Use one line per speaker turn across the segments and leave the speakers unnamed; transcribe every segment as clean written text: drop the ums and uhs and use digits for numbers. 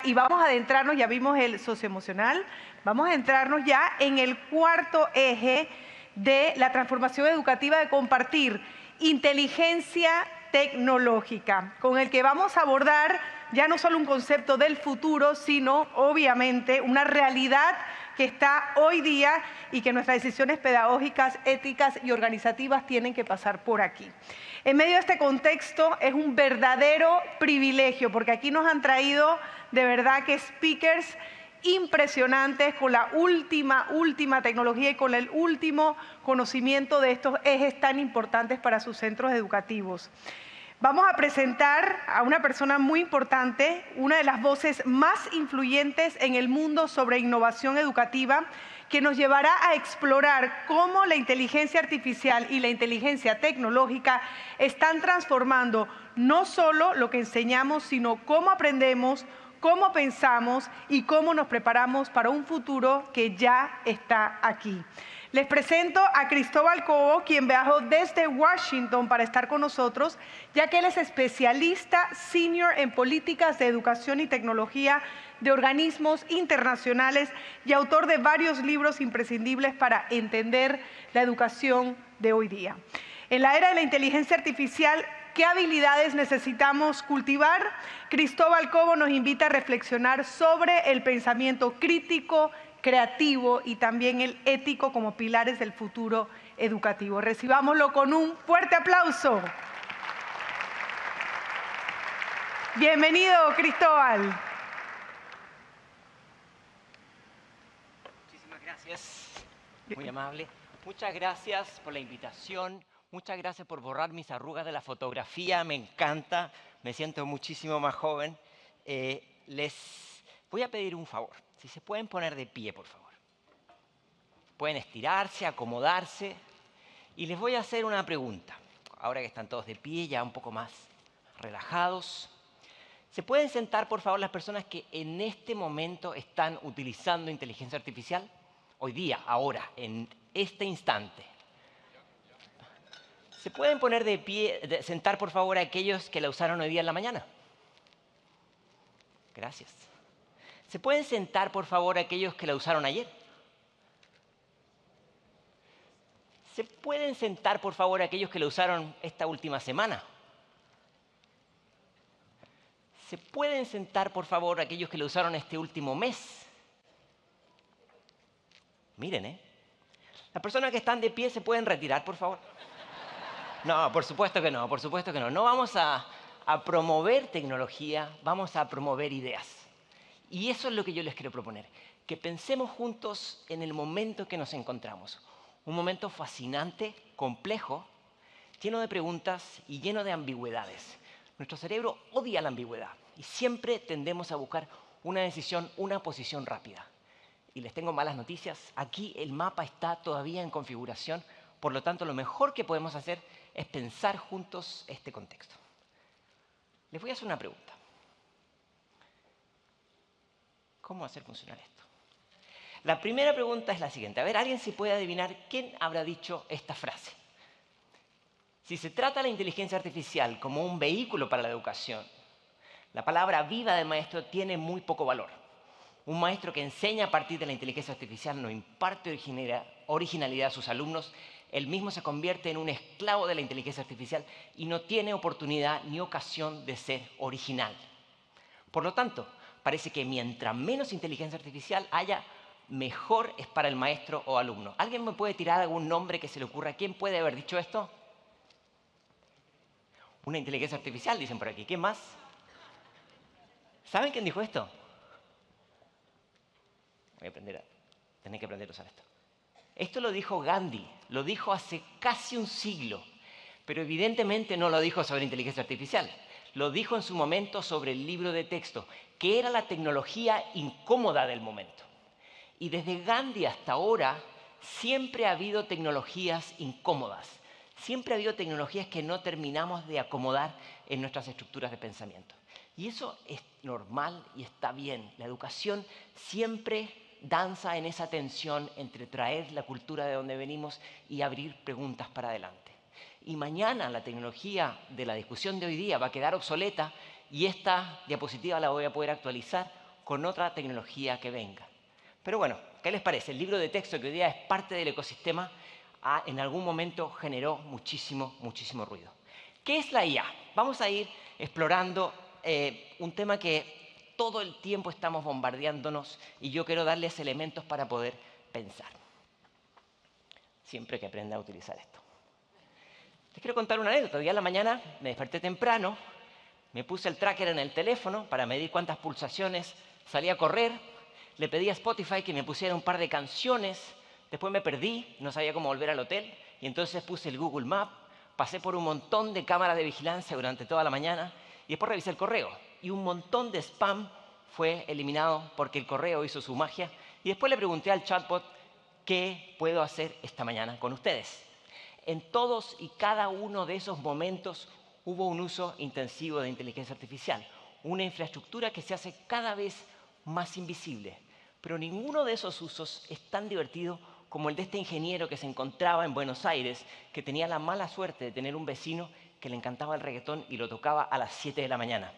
Y vamos a adentrarnos, ya vimos el socioemocional, vamos a adentrarnos ya en el cuarto eje de la transformación educativa de compartir inteligencia tecnológica, con el que vamos a abordar ya no solo un concepto del futuro, sino obviamente una realidad que está hoy día y que nuestras decisiones pedagógicas, éticas y organizativas tienen que pasar por aquí. En medio de este contexto es un verdadero privilegio, porque aquí nos han traído de verdad que speakers impresionantes con la última tecnología y con el último conocimiento de estos ejes tan importantes para sus centros educativos. Vamos a presentar a una persona muy importante, una de las voces más influyentes en el mundo sobre innovación educativa, que nos llevará a explorar cómo la inteligencia artificial y la inteligencia tecnológica están transformando no solo lo que enseñamos, sino cómo aprendemos, cómo pensamos y cómo nos preparamos para un futuro que ya está aquí. Les presento a Cristóbal Cobo, quien viajó desde Washington para estar con nosotros, ya que él es especialista senior en políticas de educación y tecnología de organismos internacionales y autor de varios libros imprescindibles para entender la educación de hoy día. En la era de la inteligencia artificial, ¿qué habilidades necesitamos cultivar? Cristóbal Cobo nos invita a reflexionar sobre el pensamiento crítico, creativo y también el ético como pilares del futuro educativo. Recibámoslo con un fuerte aplauso. Bienvenido, Cristóbal.
Muchísimas gracias, muy amable. Muchas gracias por la invitación. Muchas gracias por borrar mis arrugas de la fotografía, me encanta, me siento muchísimo más joven. Les voy a pedir un favor, si se pueden poner de pie, por favor. Pueden estirarse, acomodarse y les voy a hacer una pregunta. Ahora que están todos de pie, ya un poco más relajados. ¿Se pueden sentar, por favor, las personas que en este momento están utilizando inteligencia artificial? Hoy día, ahora, en este instante. ¿Se pueden poner de pie, sentar por favor a aquellos que la usaron hoy día en la mañana? Gracias. ¿Se pueden sentar por favor a aquellos que la usaron ayer? ¿Se pueden sentar por favor a aquellos que la usaron esta última semana? ¿Se pueden sentar por favor a aquellos que la usaron este último mes? Miren, Las personas que están de pie se pueden retirar, por favor. No, por supuesto que no, por supuesto que no. No vamos a promover tecnología, vamos a promover ideas. Y eso es lo que yo les quiero proponer, que pensemos juntos en el momento que nos encontramos. Un momento fascinante, complejo, lleno de preguntas y lleno de ambigüedades. Nuestro cerebro odia la ambigüedad y siempre tendemos a buscar una decisión, una posición rápida. Y les tengo malas noticias, aquí el mapa está todavía en configuración, por lo tanto lo mejor que podemos hacer es pensar juntos este contexto. Les voy a hacer una pregunta. ¿Cómo hacer funcionar esto? La primera pregunta es la siguiente. A ver, ¿alguien se puede adivinar quién habrá dicho esta frase? Si se trata de la inteligencia artificial como un vehículo para la educación, la palabra viva del maestro tiene muy poco valor. Un maestro que enseña a partir de la inteligencia artificial no imparte originalidad a sus alumnos, él mismo se convierte en un esclavo de la inteligencia artificial y no tiene oportunidad ni ocasión de ser original. Por lo tanto, parece que mientras menos inteligencia artificial haya, mejor es para el maestro o alumno. ¿Alguien me puede tirar algún nombre que se le ocurra? ¿Quién puede haber dicho esto? Una inteligencia artificial, dicen por aquí. ¿Quién más? ¿Saben quién dijo esto? Tener que aprender a usar esto. Esto lo dijo Gandhi, lo dijo hace casi un siglo, pero evidentemente no lo dijo sobre inteligencia artificial. Lo dijo en su momento sobre el libro de texto, que era la tecnología incómoda del momento. Y desde Gandhi hasta ahora siempre ha habido tecnologías incómodas. Siempre ha habido tecnologías que no terminamos de acomodar en nuestras estructuras de pensamiento. Y eso es normal y está bien. La educación siempre danza en esa tensión entre traer la cultura de donde venimos y abrir preguntas para adelante. Y mañana la tecnología de la discusión de hoy día va a quedar obsoleta y esta diapositiva la voy a poder actualizar con otra tecnología que venga. Pero bueno, ¿qué les parece? El libro de texto que hoy día es parte del ecosistema en algún momento generó muchísimo ruido. ¿Qué es la IA? Vamos a ir explorando un tema que todo el tiempo estamos bombardeándonos y yo quiero darles elementos para poder pensar. Siempre que aprenda a utilizar esto. Les quiero contar una anécdota. Hoy día en la mañana me desperté temprano, me puse el tracker en el teléfono para medir cuántas pulsaciones, salí a correr, le pedí a Spotify que me pusiera un par de canciones, después me perdí, no sabía cómo volver al hotel y entonces puse el Google Maps, pasé por un montón de cámaras de vigilancia durante toda la mañana y después revisé el correo y un montón de spam fue eliminado porque el correo hizo su magia y después le pregunté al chatbot qué puedo hacer esta mañana con ustedes. En todos y cada uno de esos momentos hubo un uso intensivo de inteligencia artificial, una infraestructura que se hace cada vez más invisible. Pero ninguno de esos usos es tan divertido como el de este ingeniero que se encontraba en Buenos Aires, que tenía la mala suerte de tener un vecino que le encantaba el reggaetón y lo tocaba a las 7 de la mañana.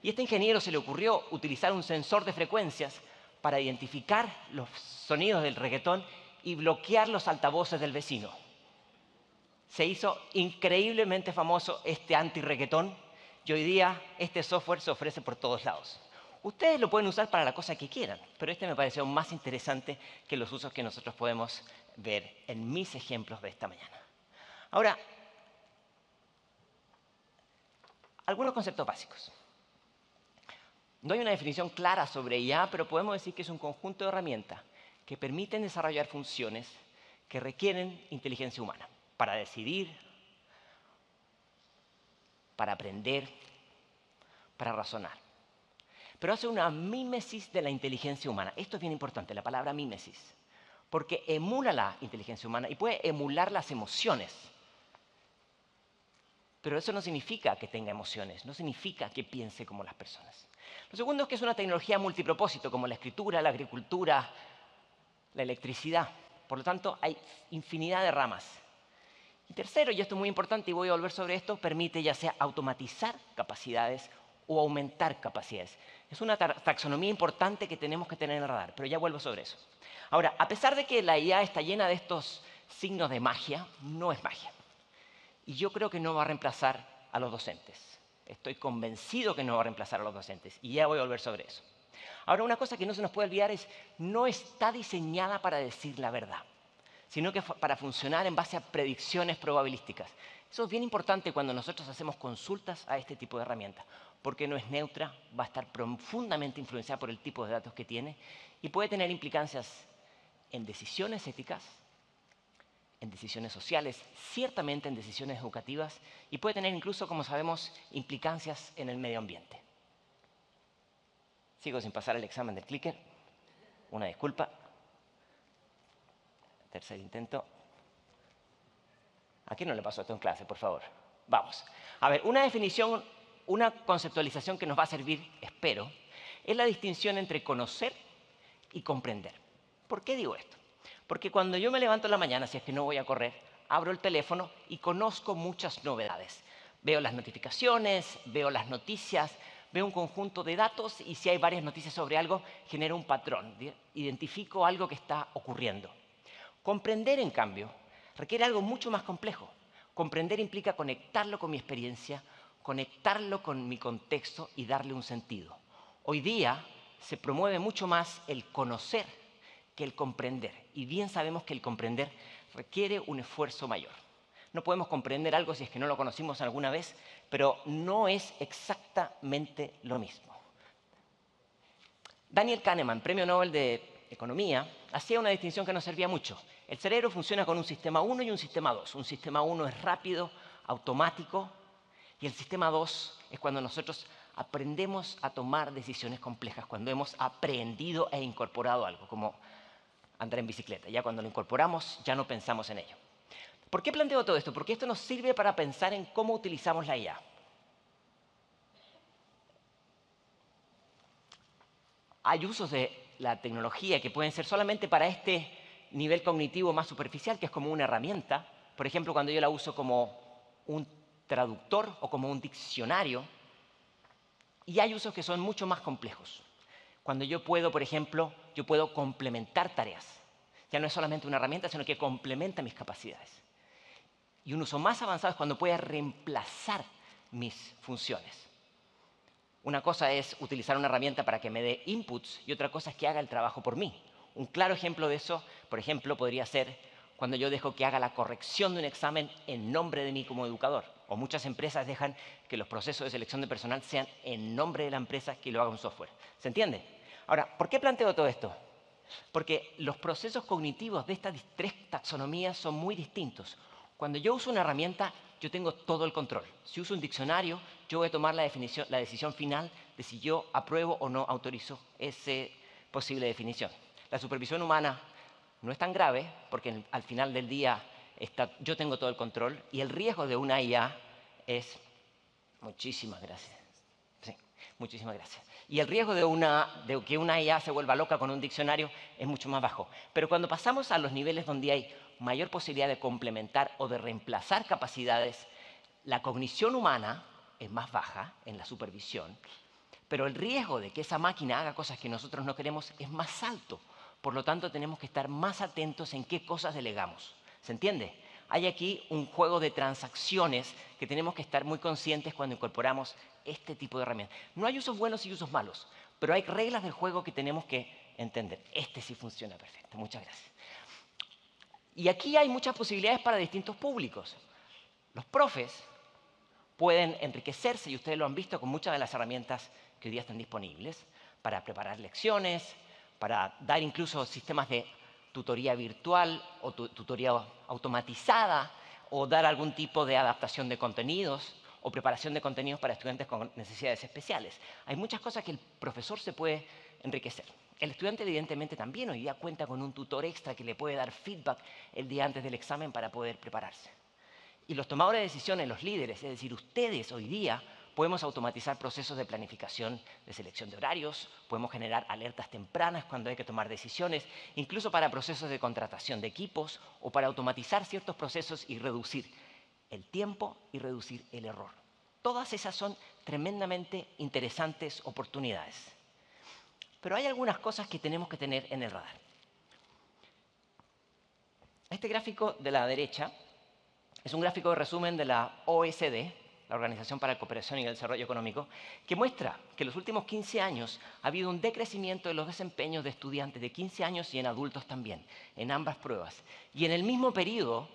Y a este ingeniero se le ocurrió utilizar un sensor de frecuencias para identificar los sonidos del reggaetón y bloquear los altavoces del vecino. Se hizo increíblemente famoso este anti-reggaetón y hoy día este software se ofrece por todos lados. Ustedes lo pueden usar para la cosa que quieran, pero este me pareció más interesante que los usos que nosotros podemos ver en mis ejemplos de esta mañana. Ahora, algunos conceptos básicos. No hay una definición clara sobre IA, pero podemos decir que es un conjunto de herramientas que permiten desarrollar funciones que requieren inteligencia humana para decidir, para aprender, para razonar. Pero hace una mímesis de la inteligencia humana. Esto es bien importante, la palabra mímesis, porque emula la inteligencia humana y puede emular las emociones. Pero eso no significa que tenga emociones, no significa que piense como las personas. Lo segundo es que es una tecnología multipropósito, como la escritura, la agricultura, la electricidad. Por lo tanto, hay infinidad de ramas. Y tercero, y esto es muy importante y voy a volver sobre esto, permite ya sea automatizar capacidades o aumentar capacidades. Es una taxonomía importante que tenemos que tener en el radar, pero ya vuelvo sobre eso. Ahora, a pesar de que la IA está llena de estos signos de magia, no es magia. Y yo creo que no va a reemplazar a los docentes. Estoy convencido que no va a reemplazar a los docentes y ya voy a volver sobre eso. Ahora, una cosa que no se nos puede olvidar es, no está diseñada para decir la verdad, sino que para funcionar en base a predicciones probabilísticas. Eso es bien importante cuando nosotros hacemos consultas a este tipo de herramientas, porque no es neutra, va a estar profundamente influenciada por el tipo de datos que tiene y puede tener implicancias en decisiones éticas, en decisiones sociales, ciertamente en decisiones educativas y puede tener incluso, como sabemos, implicancias en el medio ambiente. Sigo sin pasar el examen del clicker. Una disculpa. Tercer intento. ¿A quién no le pasó esto en clase, por favor? Vamos. A ver, una definición, una conceptualización que nos va a servir, espero, es la distinción entre conocer y comprender. ¿Por qué digo esto? Porque cuando yo me levanto en la mañana, si es que no voy a correr, abro el teléfono y conozco muchas novedades. Veo las notificaciones, veo las noticias, veo un conjunto de datos y si hay varias noticias sobre algo, genero un patrón, identifico algo que está ocurriendo. Comprender, en cambio, requiere algo mucho más complejo. Comprender implica conectarlo con mi experiencia, conectarlo con mi contexto y darle un sentido. Hoy día se promueve mucho más el conocer que el comprender. Y bien sabemos que el comprender requiere un esfuerzo mayor. No podemos comprender algo si es que no lo conocimos alguna vez, pero no es exactamente lo mismo. Daniel Kahneman, premio Nobel de Economía, hacía una distinción que nos servía mucho. El cerebro funciona con un sistema 1 y un sistema 2. Un sistema 1 es rápido, automático, y el sistema 2 es cuando nosotros aprendemos a tomar decisiones complejas, cuando hemos aprendido e incorporado algo, como andar en bicicleta. Ya cuando lo incorporamos, ya no pensamos en ello. ¿Por qué planteo todo esto? Porque esto nos sirve para pensar en cómo utilizamos la IA. Hay usos de la tecnología que pueden ser solamente para este nivel cognitivo más superficial, que es como una herramienta. Por ejemplo, cuando yo la uso como un traductor o como un diccionario. Y hay usos que son mucho más complejos. Cuando yo puedo, por ejemplo, yo puedo complementar tareas. Ya no es solamente una herramienta, sino que complementa mis capacidades. Y un uso más avanzado es cuando puede reemplazar mis funciones. Una cosa es utilizar una herramienta para que me dé inputs y otra cosa es que haga el trabajo por mí. Un claro ejemplo de eso, por ejemplo, podría ser cuando yo dejo que haga la corrección de un examen en nombre de mí como educador. O muchas empresas dejan que los procesos de selección de personal sean en nombre de la empresa que lo haga un software. ¿Se entiende? Ahora, ¿por qué planteo todo esto? Porque los procesos cognitivos de estas tres taxonomías son muy distintos. Cuando yo uso una herramienta, yo tengo todo el control. Si uso un diccionario, yo voy a tomar la decisión final de si yo apruebo o no autorizo esa posible definición. La supervisión humana no es tan grave porque al final del día yo tengo todo el control y el riesgo de una IA es... Muchísimas gracias. Sí, muchísimas gracias. Y el riesgo de que una IA se vuelva loca con un diccionario es mucho más bajo. Pero cuando pasamos a los niveles donde hay mayor posibilidad de complementar o de reemplazar capacidades, la cognición humana es más baja en la supervisión, pero el riesgo de que esa máquina haga cosas que nosotros no queremos es más alto. Por lo tanto, tenemos que estar más atentos en qué cosas delegamos. ¿Se entiende? Hay aquí un juego de transacciones que tenemos que estar muy conscientes cuando incorporamos este tipo de herramientas. No hay usos buenos y usos malos, pero hay reglas del juego que tenemos que entender. Este sí funciona perfecto. Muchas gracias. Y aquí hay muchas posibilidades para distintos públicos. Los profes pueden enriquecerse, y ustedes lo han visto con muchas de las herramientas que hoy día están disponibles, para preparar lecciones, para dar incluso sistemas de tutoría virtual o tutoría automatizada, o dar algún tipo de adaptación de contenidos o preparación de contenidos para estudiantes con necesidades especiales. Hay muchas cosas que el profesor se puede enriquecer. El estudiante evidentemente también hoy día cuenta con un tutor extra que le puede dar feedback el día antes del examen para poder prepararse. Y los tomadores de decisiones, los líderes, es decir, ustedes hoy día podemos automatizar procesos de planificación de selección de horarios, podemos generar alertas tempranas cuando hay que tomar decisiones, incluso para procesos de contratación de equipos o para automatizar ciertos procesos y reducir el tiempo y reducir el error. Todas esas son tremendamente interesantes oportunidades. Pero hay algunas cosas que tenemos que tener en el radar. Este gráfico de la derecha es un gráfico de resumen de la OECD, la Organización para la Cooperación y el Desarrollo Económico, que muestra que en los últimos 15 años ha habido un decrecimiento de los desempeños de estudiantes de 15 años y en adultos también, en ambas pruebas. Y en el mismo periodo,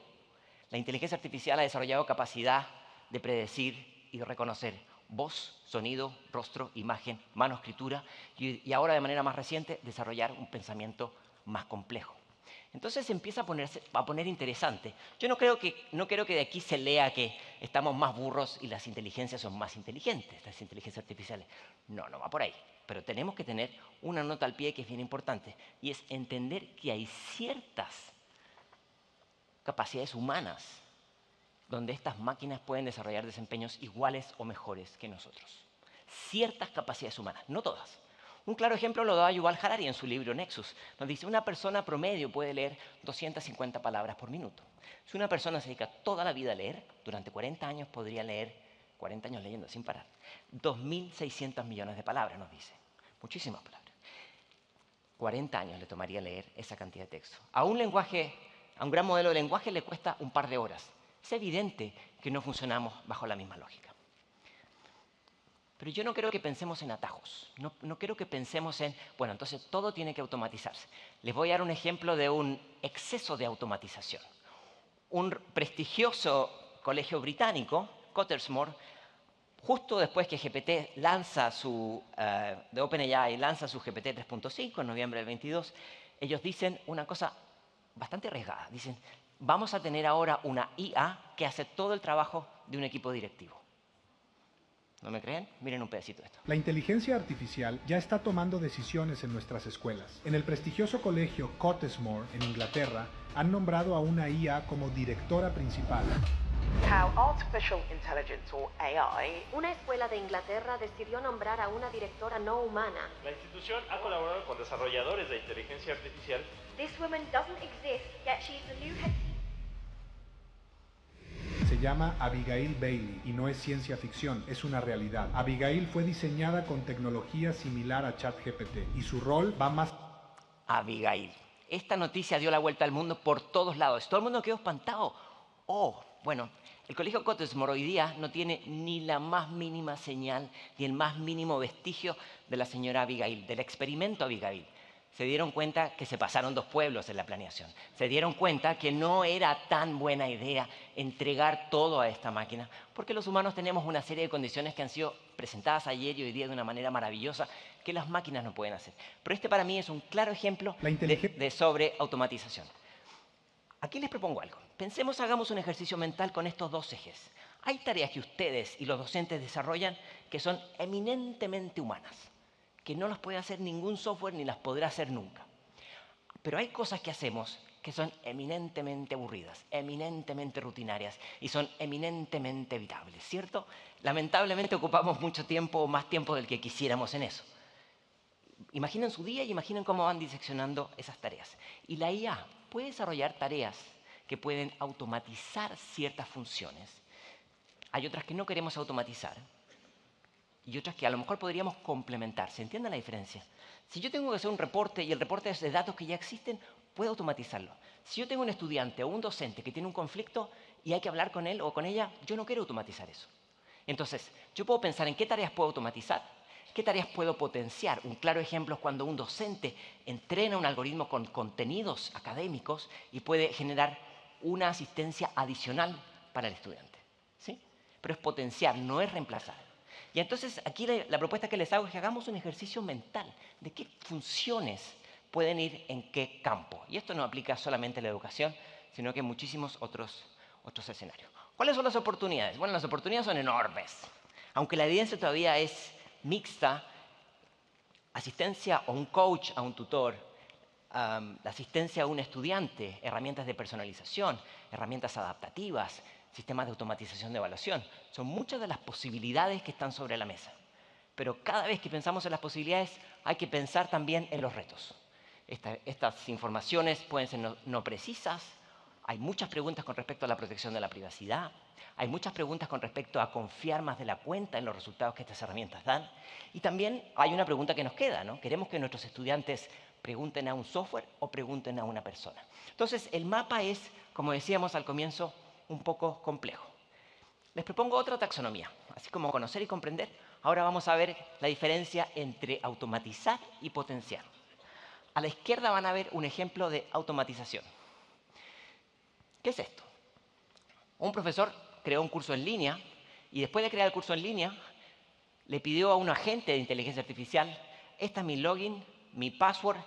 la inteligencia artificial ha desarrollado capacidad de predecir y de reconocer voz, sonido, rostro, imagen, mano, escritura y ahora de manera más reciente desarrollar un pensamiento más complejo. Entonces se empieza a poner interesante. Yo no creo que de aquí se lea que estamos más burros y las inteligencias son más inteligentes, las inteligencias artificiales. No, no va por ahí. Pero tenemos que tener una nota al pie que es bien importante y es entender que hay ciertas capacidades humanas donde estas máquinas pueden desarrollar desempeños iguales o mejores que nosotros. Ciertas capacidades humanas, no todas. Un claro ejemplo lo da Yuval Harari en su libro Nexus. Nos dice, una persona promedio puede leer 250 palabras por minuto. Si una persona se dedica toda la vida a leer, durante 40 años podría leer, 40 años leyendo sin parar, 2.600 millones de palabras, nos dice. Muchísimas palabras. 40 años le tomaría leer esa cantidad de texto. A un gran modelo de lenguaje le cuesta un par de horas. Es evidente que no funcionamos bajo la misma lógica. Pero yo no creo que pensemos en atajos, no creo que pensemos en, bueno, entonces todo tiene que automatizarse. Les voy a dar un ejemplo de un exceso de automatización. Un prestigioso colegio británico, Cottesmore, justo después que GPT lanza de OpenAI lanza su GPT 3.5 en noviembre del 22, ellos dicen una cosa bastante arriesgada. Dicen, vamos a tener ahora una IA que hace todo el trabajo de un equipo directivo. ¿No me creen? Miren un pedacito de esto.
La inteligencia artificial ya está tomando decisiones en nuestras escuelas. En el prestigioso colegio Cottesmore, en Inglaterra, han nombrado a una IA como directora principal.
How Artificial Intelligence, or AI,
Una escuela de Inglaterra decidió nombrar a una directora no humana.
La institución ha colaborado con desarrolladores de inteligencia artificial.
This woman doesn't exist, yet she's the new head.
Se llama Abigail Bailey y no es ciencia ficción, es una realidad. Abigail fue diseñada con tecnología similar a ChatGPT y su rol va más...
Abigail. Esta noticia dio la vuelta al mundo por todos lados. Todo el mundo quedó espantado. Oh, bueno, el Colegio Cottesmore hoy día no tiene ni la más mínima señal ni el más mínimo vestigio de la señora Abigail, del experimento Abigail. Se dieron cuenta que se pasaron 2 pueblos en la planeación. Se dieron cuenta que no era tan buena idea entregar todo a esta máquina, porque los humanos tenemos una serie de condiciones que han sido presentadas ayer y hoy día de una manera maravillosa que las máquinas no pueden hacer. Pero este para mí es un claro ejemplo de sobreautomatización. Aquí les propongo algo. Pensemos, hagamos un ejercicio mental con estos 2 ejes. Hay tareas que ustedes y los docentes desarrollan que son eminentemente humanas, que no las puede hacer ningún software ni las podrá hacer nunca. Pero hay cosas que hacemos que son eminentemente aburridas, eminentemente rutinarias y son eminentemente evitables, ¿cierto? Lamentablemente ocupamos mucho tiempo o más tiempo del que quisiéramos en eso. Imaginen su día y imaginen cómo van diseccionando esas tareas. Y la IA puede desarrollar tareas que pueden automatizar ciertas funciones. Hay otras que no queremos automatizar y otras que a lo mejor podríamos complementar. ¿Se entiende la diferencia? Si yo tengo que hacer un reporte y el reporte es de datos que ya existen, puedo automatizarlo. Si yo tengo un estudiante o un docente que tiene un conflicto y hay que hablar con él o con ella, yo no quiero automatizar eso. Entonces, yo puedo pensar en qué tareas puedo automatizar, qué tareas puedo potenciar. Un claro ejemplo es cuando un docente entrena un algoritmo con contenidos académicos y puede generar una asistencia adicional para el estudiante, ¿sí? Pero es potenciar, no es reemplazar. Y entonces aquí la propuesta que les hago es que hagamos un ejercicio mental de qué funciones pueden ir en qué campo. Y esto no aplica solamente a la educación, sino que en muchísimos otros escenarios. ¿Cuáles son las oportunidades? Bueno, las oportunidades son enormes. Aunque la evidencia todavía es mixta, asistencia a un coach, a un tutor, la asistencia a un estudiante, herramientas de personalización, herramientas adaptativas, sistemas de automatización de evaluación. Son muchas de las posibilidades que están sobre la mesa. Pero cada vez que pensamos en las posibilidades, hay que pensar también en los retos. Estas informaciones pueden ser no precisas. Hay muchas preguntas con respecto a la protección de la privacidad. Hay muchas preguntas con respecto a confiar más de la cuenta en los resultados que estas herramientas dan. Y también hay una pregunta que nos queda, ¿no? ¿Queremos que nuestros estudiantes pregunten a un software o pregunten a una persona? Entonces, el mapa es, como decíamos al comienzo, un poco complejo. Les propongo otra taxonomía. Así como conocer y comprender, ahora vamos a ver la diferencia entre automatizar y potenciar. A la izquierda van a ver un ejemplo de automatización. ¿Qué es esto? Un profesor creó un curso en línea y después de crear el curso en línea, le pidió a un agente de inteligencia artificial, este es mi login, mi password,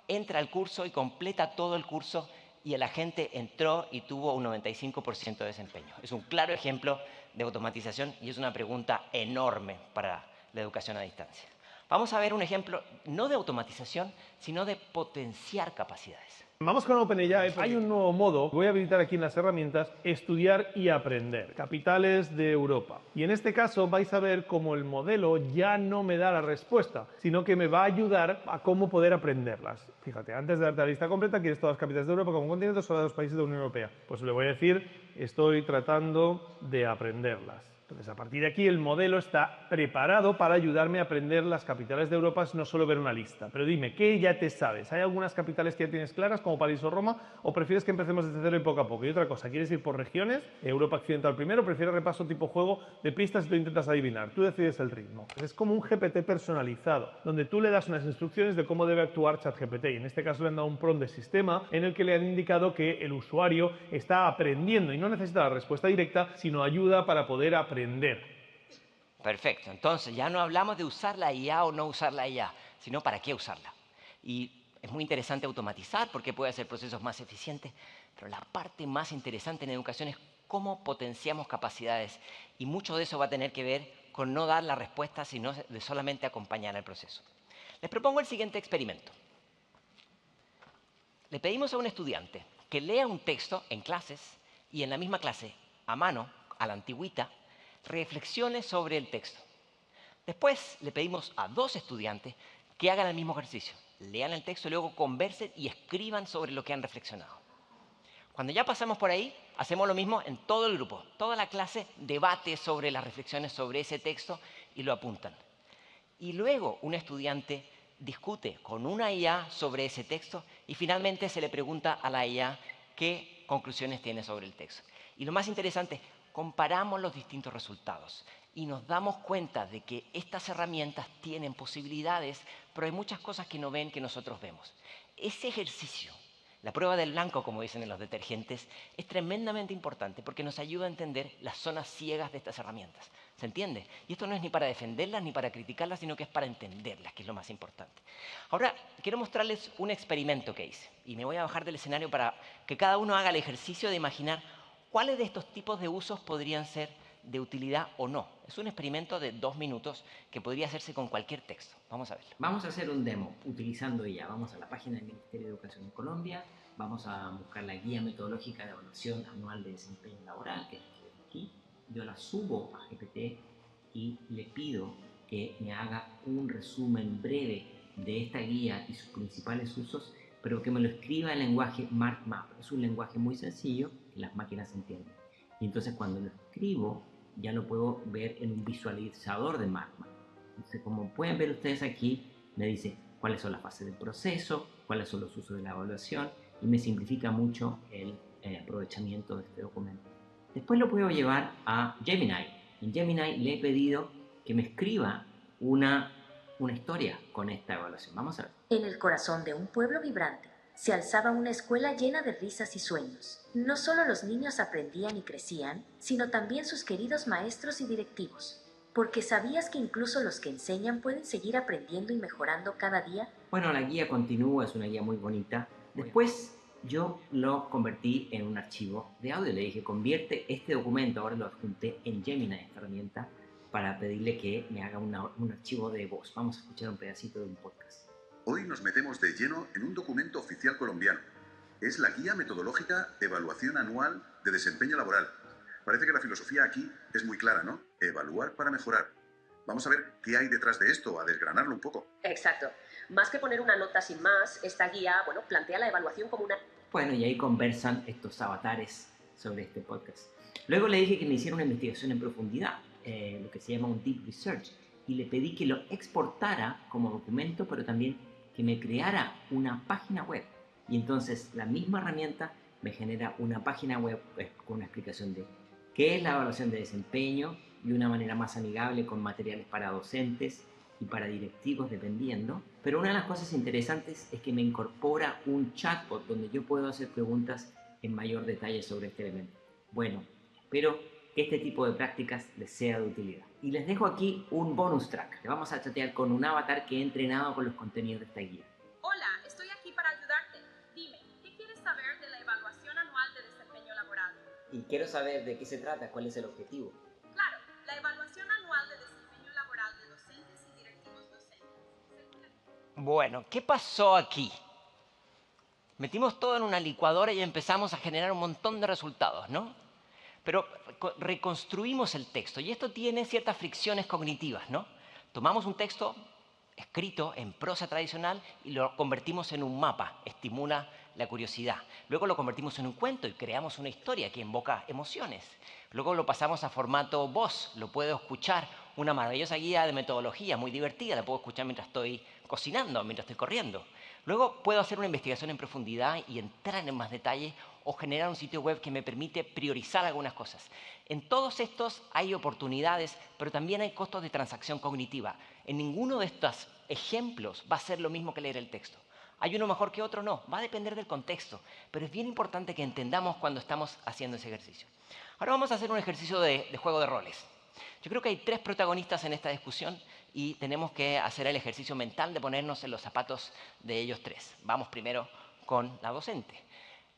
entra al curso y completa todo el curso y el agente entró y tuvo un 95% de desempeño. Es un claro ejemplo de automatización y es una pregunta enorme para la educación a distancia. Vamos a ver un ejemplo no de automatización, sino de potenciar capacidades.
Vamos con OpenAI. Hay un nuevo modo, voy a habilitar aquí en las herramientas, estudiar y aprender, capitales de Europa. Y en este caso vais a ver cómo el modelo ya no me da la respuesta, sino que me va a ayudar a cómo poder aprenderlas. Fíjate, antes de darte la lista completa, quieres todas las capitales de Europa como continente o solo de los países de la Unión Europea. Pues le voy a decir, estoy tratando de aprenderlas. Entonces, a partir de aquí, el modelo está preparado para ayudarme a aprender las capitales de Europa, no solo ver una lista. Pero dime, ¿qué ya te sabes? ¿Hay algunas capitales que ya tienes claras, como París o Roma, o prefieres que empecemos desde cero y poco a poco? Y otra cosa, ¿quieres ir por regiones? Europa occidental primero, o prefieres repaso tipo juego de pistas y tú intentas adivinar. Tú decides el ritmo. Es como un GPT personalizado, donde tú le das unas instrucciones de cómo debe actuar ChatGPT. Y en este caso le han dado un prompt de sistema en el que le han indicado que el usuario está aprendiendo y no necesita la respuesta directa, sino ayuda para poder aprender.
Perfecto. Entonces, ya no hablamos de usar la IA o no usar la IA, sino para qué usarla. Y es muy interesante automatizar porque puede hacer procesos más eficientes, pero la parte más interesante en educación es cómo potenciamos capacidades. Y mucho de eso va a tener que ver con no dar la respuesta, sino de solamente acompañar el proceso. Les propongo el siguiente experimento. Le pedimos a un estudiante que lea un texto en clases y en la misma clase, a mano, a la antigüita, reflexione sobre el texto. Después le pedimos a 2 estudiantes que hagan el mismo ejercicio. Lean el texto y luego conversen y escriban sobre lo que han reflexionado. Cuando ya pasamos por ahí, hacemos lo mismo en todo el grupo. Toda la clase debate sobre las reflexiones sobre ese texto y lo apuntan. Y luego un estudiante discute con una IA sobre ese texto y finalmente se le pregunta a la IA qué conclusiones tiene sobre el texto. Y lo más interesante, comparamos los distintos resultados y nos damos cuenta de que estas herramientas tienen posibilidades, pero hay muchas cosas que no ven que nosotros vemos. Ese ejercicio, la prueba del blanco, como dicen en los detergentes, es tremendamente importante porque nos ayuda a entender las zonas ciegas de estas herramientas. ¿Se entiende? Y esto no es ni para defenderlas ni para criticarlas, sino que es para entenderlas, que es lo más importante. Ahora, quiero mostrarles un experimento que hice. Y me voy a bajar del escenario para que cada uno haga el ejercicio de imaginar cuáles de estos tipos de usos podrían ser de utilidad o no. Es un experimento de 2 minutos que podría hacerse con cualquier texto. Vamos a verlo.
Vamos a hacer un demo utilizando IA. Vamos a la página del Ministerio de Educación en Colombia, vamos a buscar la guía metodológica de evaluación anual de desempeño laboral, que es aquí. Yo la subo a GPT y le pido que me haga un resumen breve de esta guía y sus principales usos, pero que me lo escriba en lenguaje MarkMap. Es un lenguaje muy sencillo que las máquinas entienden. Y entonces cuando lo escribo, ya lo puedo ver en un visualizador de MarkMap. Entonces, como pueden ver ustedes aquí, me dice cuáles son las fases del proceso, cuáles son los usos de la evaluación, y me simplifica mucho el aprovechamiento de este documento. Después lo puedo llevar a Gemini. En Gemini le he pedido que me escriba una historia con esta evaluación. Vamos a ver.
En el corazón de un pueblo vibrante se alzaba una escuela llena de risas y sueños. No solo los niños aprendían y crecían, sino también sus queridos maestros y directivos. Porque ¿sabías que incluso los que enseñan pueden seguir aprendiendo y mejorando cada día?
Bueno, la guía continúa, es una guía muy bonita. Después yo lo convertí en un archivo de audio. Le dije, convierte este documento, ahora lo adjunté en Gemini, esta herramienta, para pedirle que me haga un archivo de voz. Vamos a escuchar un pedacito de un podcast.
Hoy nos metemos de lleno en un documento oficial colombiano. Es la Guía Metodológica de Evaluación Anual de Desempeño Laboral. Parece que la filosofía aquí es muy clara, ¿no? Evaluar para mejorar. Vamos a ver qué hay detrás de esto, a desgranarlo un poco.
Exacto. Más que poner una nota sin más, esta guía, plantea la evaluación como una...
Bueno, y ahí conversan estos avatares sobre este podcast. Luego le dije que me hiciera una investigación en profundidad, lo que se llama un deep research, y le pedí que lo exportara como documento, pero también que me creara una página web. Y entonces la misma herramienta me genera una página web con una explicación de qué es la evaluación de desempeño de una manera más amigable, con materiales para docentes y para directivos, dependiendo. Pero una de las cosas interesantes es que me incorpora un chatbot donde yo puedo hacer preguntas en mayor detalle sobre este elemento. Bueno, espero que este tipo de prácticas les sea de utilidad. Y les dejo aquí un bonus track. Le vamos a chatear con un avatar que he entrenado con los contenidos de esta guía.
Hola, estoy aquí para ayudarte. Dime, ¿qué quieres saber de la evaluación anual de desempeño laboral?
Y quiero saber de qué se trata, cuál es el objetivo.
Claro, la evaluación anual de desempeño laboral de docentes y directivos docentes.
Bueno, ¿qué pasó aquí? Metimos todo en una licuadora y empezamos a generar un montón de resultados, ¿no? Pero reconstruimos el texto y esto tiene ciertas fricciones cognitivas, ¿no? Tomamos un texto escrito en prosa tradicional y lo convertimos en un mapa, estimula la curiosidad. Luego lo convertimos en un cuento y creamos una historia que invoca emociones. Luego lo pasamos a formato voz, lo puedo escuchar, una maravillosa guía de metodología muy divertida, la puedo escuchar mientras estoy cocinando, mientras estoy corriendo. Luego puedo hacer una investigación en profundidad y entrar en más detalle o generar un sitio web que me permite priorizar algunas cosas. En todos estos hay oportunidades, pero también hay costos de transacción cognitiva. En ninguno de estos ejemplos va a ser lo mismo que leer el texto. ¿Hay uno mejor que otro? No, va a depender del contexto, pero es bien importante que entendamos cuando estamos haciendo ese ejercicio. Ahora vamos a hacer un ejercicio de juego de roles. Yo creo que hay 3 protagonistas en esta discusión y tenemos que hacer el ejercicio mental de ponernos en los zapatos de ellos 3. Vamos primero con la docente.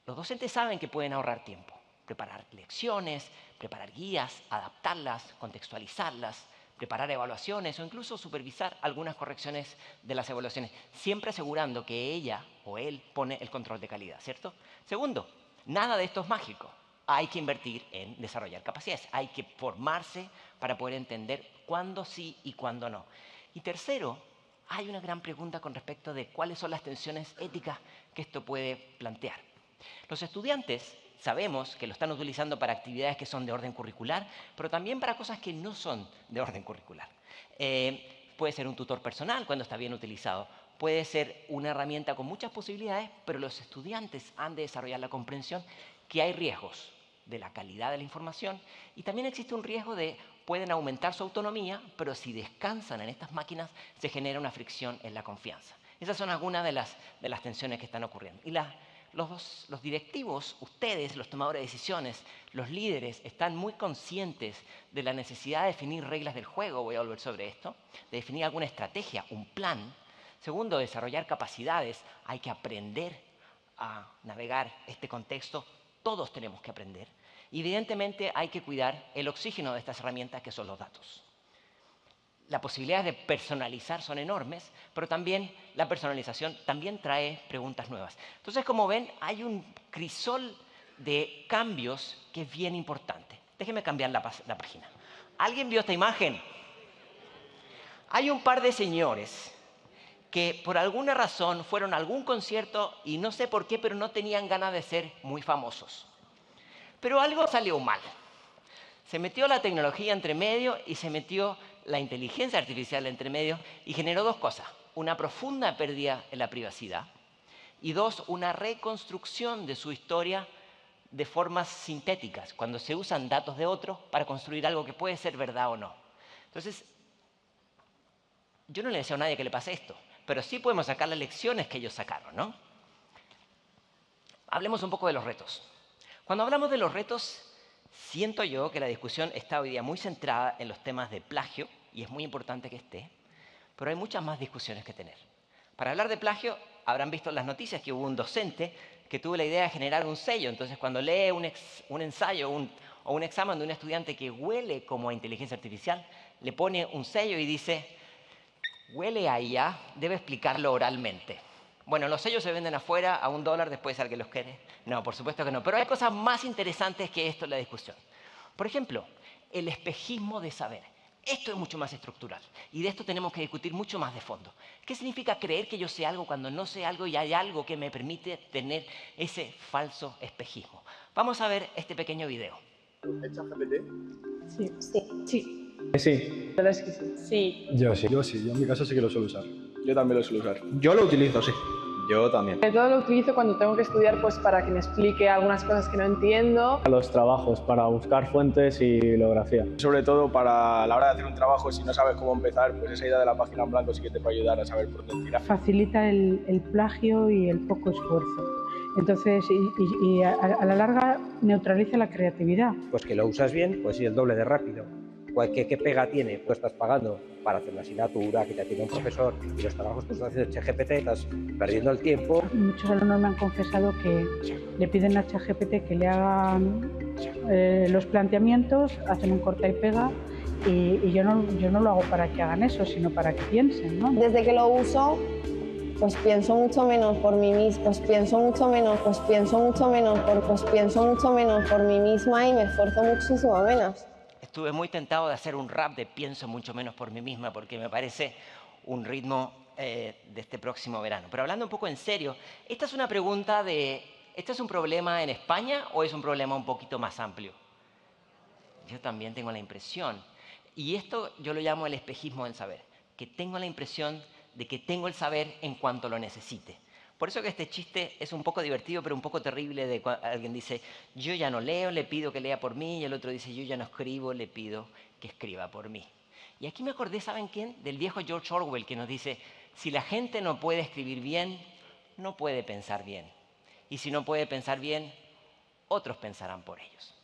Los docentes saben que pueden ahorrar tiempo, preparar lecciones, preparar guías, adaptarlas, contextualizarlas, preparar evaluaciones o incluso supervisar algunas correcciones de las evaluaciones, siempre asegurando que ella o él pone el control de calidad, ¿cierto? Segundo, nada de esto es mágico. Hay que invertir en desarrollar capacidades, hay que formarse para poder entender cuándo sí y cuándo no. Y tercero, hay una gran pregunta con respecto de cuáles son las tensiones éticas que esto puede plantear. Los estudiantes sabemos que lo están utilizando para actividades que son de orden curricular, pero también para cosas que no son de orden curricular. Puede ser un tutor personal cuando está bien utilizado. Puede ser una herramienta con muchas posibilidades, pero los estudiantes han de desarrollar la comprensión que hay riesgos de la calidad de la información y también existe un riesgo de pueden aumentar su autonomía, pero si descansan en estas máquinas se genera una fricción en la confianza. Esas son algunas de las tensiones que están ocurriendo. Y los directivos, ustedes, los tomadores de decisiones, los líderes, están muy conscientes de la necesidad de definir reglas del juego, voy a volver sobre esto, de definir alguna estrategia, un plan. Segundo, desarrollar capacidades. Hay que aprender a navegar este contexto. Todos tenemos que aprender. Evidentemente, hay que cuidar el oxígeno de estas herramientas que son los datos. Las posibilidades de personalizar son enormes, pero también la personalización también trae preguntas nuevas. Entonces, como ven, hay un crisol de cambios que es bien importante. Déjenme cambiar la página. ¿Alguien vio esta imagen? Hay un par de señores que por alguna razón fueron a algún concierto y no sé por qué, pero no tenían ganas de ser muy famosos. Pero algo salió mal. Se metió la tecnología entre medio y se metió la inteligencia artificial entre medio y generó dos cosas. Una profunda pérdida en la privacidad y dos, una reconstrucción de su historia de formas sintéticas, cuando se usan datos de otros para construir algo que puede ser verdad o no. Entonces, yo no le deseo a nadie que le pase esto, pero sí podemos sacar las lecciones que ellos sacaron, ¿no? Hablemos un poco de los retos. Cuando hablamos de los retos, siento yo que la discusión está hoy día muy centrada en los temas de plagio, y es muy importante que esté, pero hay muchas más discusiones que tener. Para hablar de plagio, habrán visto en las noticias que hubo un docente que tuvo la idea de generar un sello. Entonces, cuando lee un ensayo o un examen de un estudiante que huele como a inteligencia artificial, le pone un sello y dice, huele a IA, debe explicarlo oralmente. Bueno, los sellos se venden afuera a $1 después al que los quiere. No, por supuesto que no. Pero hay cosas más interesantes que esto en la discusión. Por ejemplo, el espejismo de saber. Esto es mucho más estructural y de esto tenemos que discutir mucho más de fondo. ¿Qué significa creer que yo sé algo cuando no sé algo y hay algo que me permite tener ese falso espejismo? Vamos a ver este pequeño video.
¿Echas GPT?
Sí. Sí.
Sí.
La verdad es que sí. Sí.
Yo sí. Yo en mi caso sí que lo suelo usar. Yo también lo suelo usar.
Yo lo utilizo, sí.
Yo también.
Sobre todo lo utilizo cuando tengo que estudiar pues para que me explique algunas cosas que no entiendo.
Los trabajos, para buscar fuentes y bibliografía.
Sobre todo para la hora de hacer un trabajo, si no sabes cómo empezar, pues esa idea de la página en blanco sí que te puede ayudar a saber por dónde tirar.
Facilita el plagio y el poco esfuerzo. Entonces, y a la larga neutraliza la creatividad.
Pues que lo usas bien, pues sí, el doble de rápido. ¿Qué pega tiene? Tú estás pagando para hacer una asignatura que te atiende un profesor y los trabajos que estás haciendo ChatGPT, estás perdiendo el tiempo.
Muchos alumnos me han confesado que le piden a ChatGPT que le hagan los planteamientos, hacen un corta y pega y yo no lo hago para que hagan eso, sino para que piensen, ¿no?
Desde que lo uso, pues pienso mucho menos por mí misma, pues pienso mucho menos por mí misma y me esfuerzo muchísimo menos.
Estuve muy tentado de hacer un rap de pienso mucho menos por mí misma porque me parece un ritmo de este próximo verano. Pero hablando un poco en serio, esta es una pregunta de, ¿este es un problema en España o es un problema un poquito más amplio? Yo también tengo la impresión, y esto yo lo llamo el espejismo del saber, que tengo la impresión de que tengo el saber en cuanto lo necesite. Por eso que este chiste es un poco divertido, pero un poco terrible de cuando alguien dice, yo ya no leo, le pido que lea por mí, y el otro dice, yo ya no escribo, le pido que escriba por mí. Y aquí me acordé, ¿saben quién? Del viejo George Orwell, que nos dice, si la gente no puede escribir bien, no puede pensar bien. Y si no puede pensar bien, otros pensarán por ellos.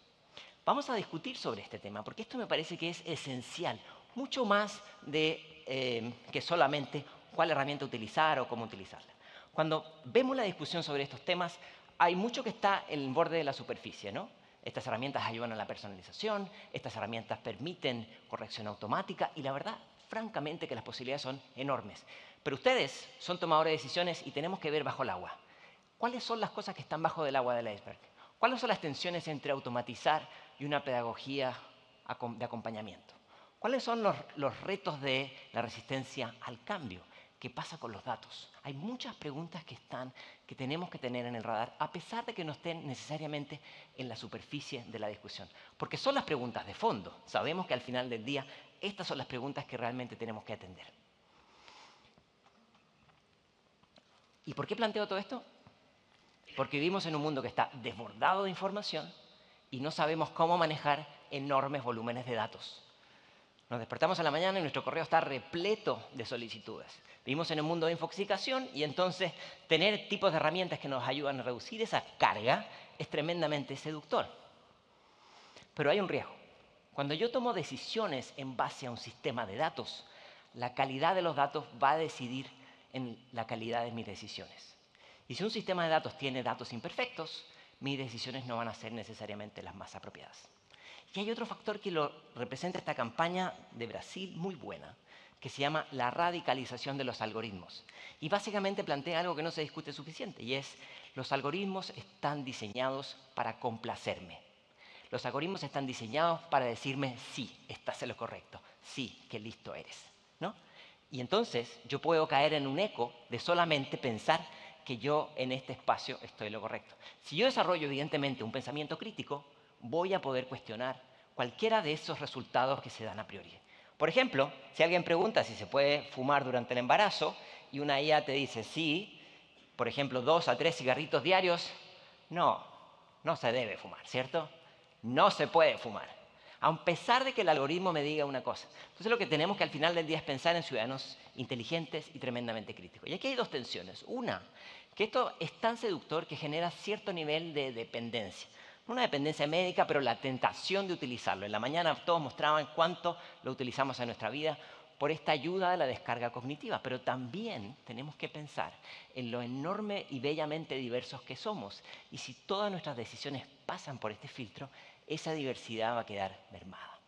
Vamos a discutir sobre este tema, porque esto me parece que es esencial, mucho más de que solamente cuál herramienta utilizar o cómo utilizarla. Cuando vemos la discusión sobre estos temas, hay mucho que está en el borde de la superficie, ¿no? Estas herramientas ayudan a la personalización, estas herramientas permiten corrección automática y la verdad, francamente, que las posibilidades son enormes. Pero ustedes son tomadores de decisiones y tenemos que ver bajo el agua. ¿Cuáles son las cosas que están bajo del agua del iceberg? ¿Cuáles son las tensiones entre automatizar y una pedagogía de acompañamiento? ¿Cuáles son los retos de la resistencia al cambio? ¿Qué pasa con los datos? Hay muchas preguntas que tenemos que tener en el radar, a pesar de que no estén necesariamente en la superficie de la discusión. Porque son las preguntas de fondo. Sabemos que al final del día, estas son las preguntas que realmente tenemos que atender. ¿Y por qué planteo todo esto? Porque vivimos en un mundo que está desbordado de información y no sabemos cómo manejar enormes volúmenes de datos. Nos despertamos a la mañana y nuestro correo está repleto de solicitudes. Vivimos en un mundo de infoxicación y entonces tener tipos de herramientas que nos ayudan a reducir esa carga es tremendamente seductor. Pero hay un riesgo. Cuando yo tomo decisiones en base a un sistema de datos, la calidad de los datos va a decidir en la calidad de mis decisiones. Y si un sistema de datos tiene datos imperfectos, mis decisiones no van a ser necesariamente las más apropiadas. Y hay otro factor que lo representa esta campaña de Brasil muy buena, que se llama la radicalización de los algoritmos. Y básicamente plantea algo que no se discute suficiente, y es los algoritmos están diseñados para complacerme. Los algoritmos están diseñados para decirme, sí, estás en lo correcto, sí, qué listo eres, ¿no? Y entonces yo puedo caer en un eco de solamente pensar que yo en este espacio estoy en lo correcto. Si yo desarrollo evidentemente un pensamiento crítico, voy a poder cuestionar cualquiera de esos resultados que se dan a priori. Por ejemplo, si alguien pregunta si se puede fumar durante el embarazo y una IA te dice sí, por ejemplo, 2 a 3 cigarritos diarios, no se debe fumar, ¿cierto? No se puede fumar, a pesar de que el algoritmo me diga una cosa. Entonces lo que tenemos que al final del día es pensar en ciudadanos inteligentes y tremendamente críticos. Y aquí hay dos tensiones. Una, que esto es tan seductor que genera cierto nivel de dependencia. Una dependencia médica, pero la tentación de utilizarlo. En la mañana todos mostraban cuánto lo utilizamos en nuestra vida por esta ayuda de la descarga cognitiva. Pero también tenemos que pensar en lo enorme y bellamente diversos que somos. Y si todas nuestras decisiones pasan por este filtro, esa diversidad va a quedar mermada.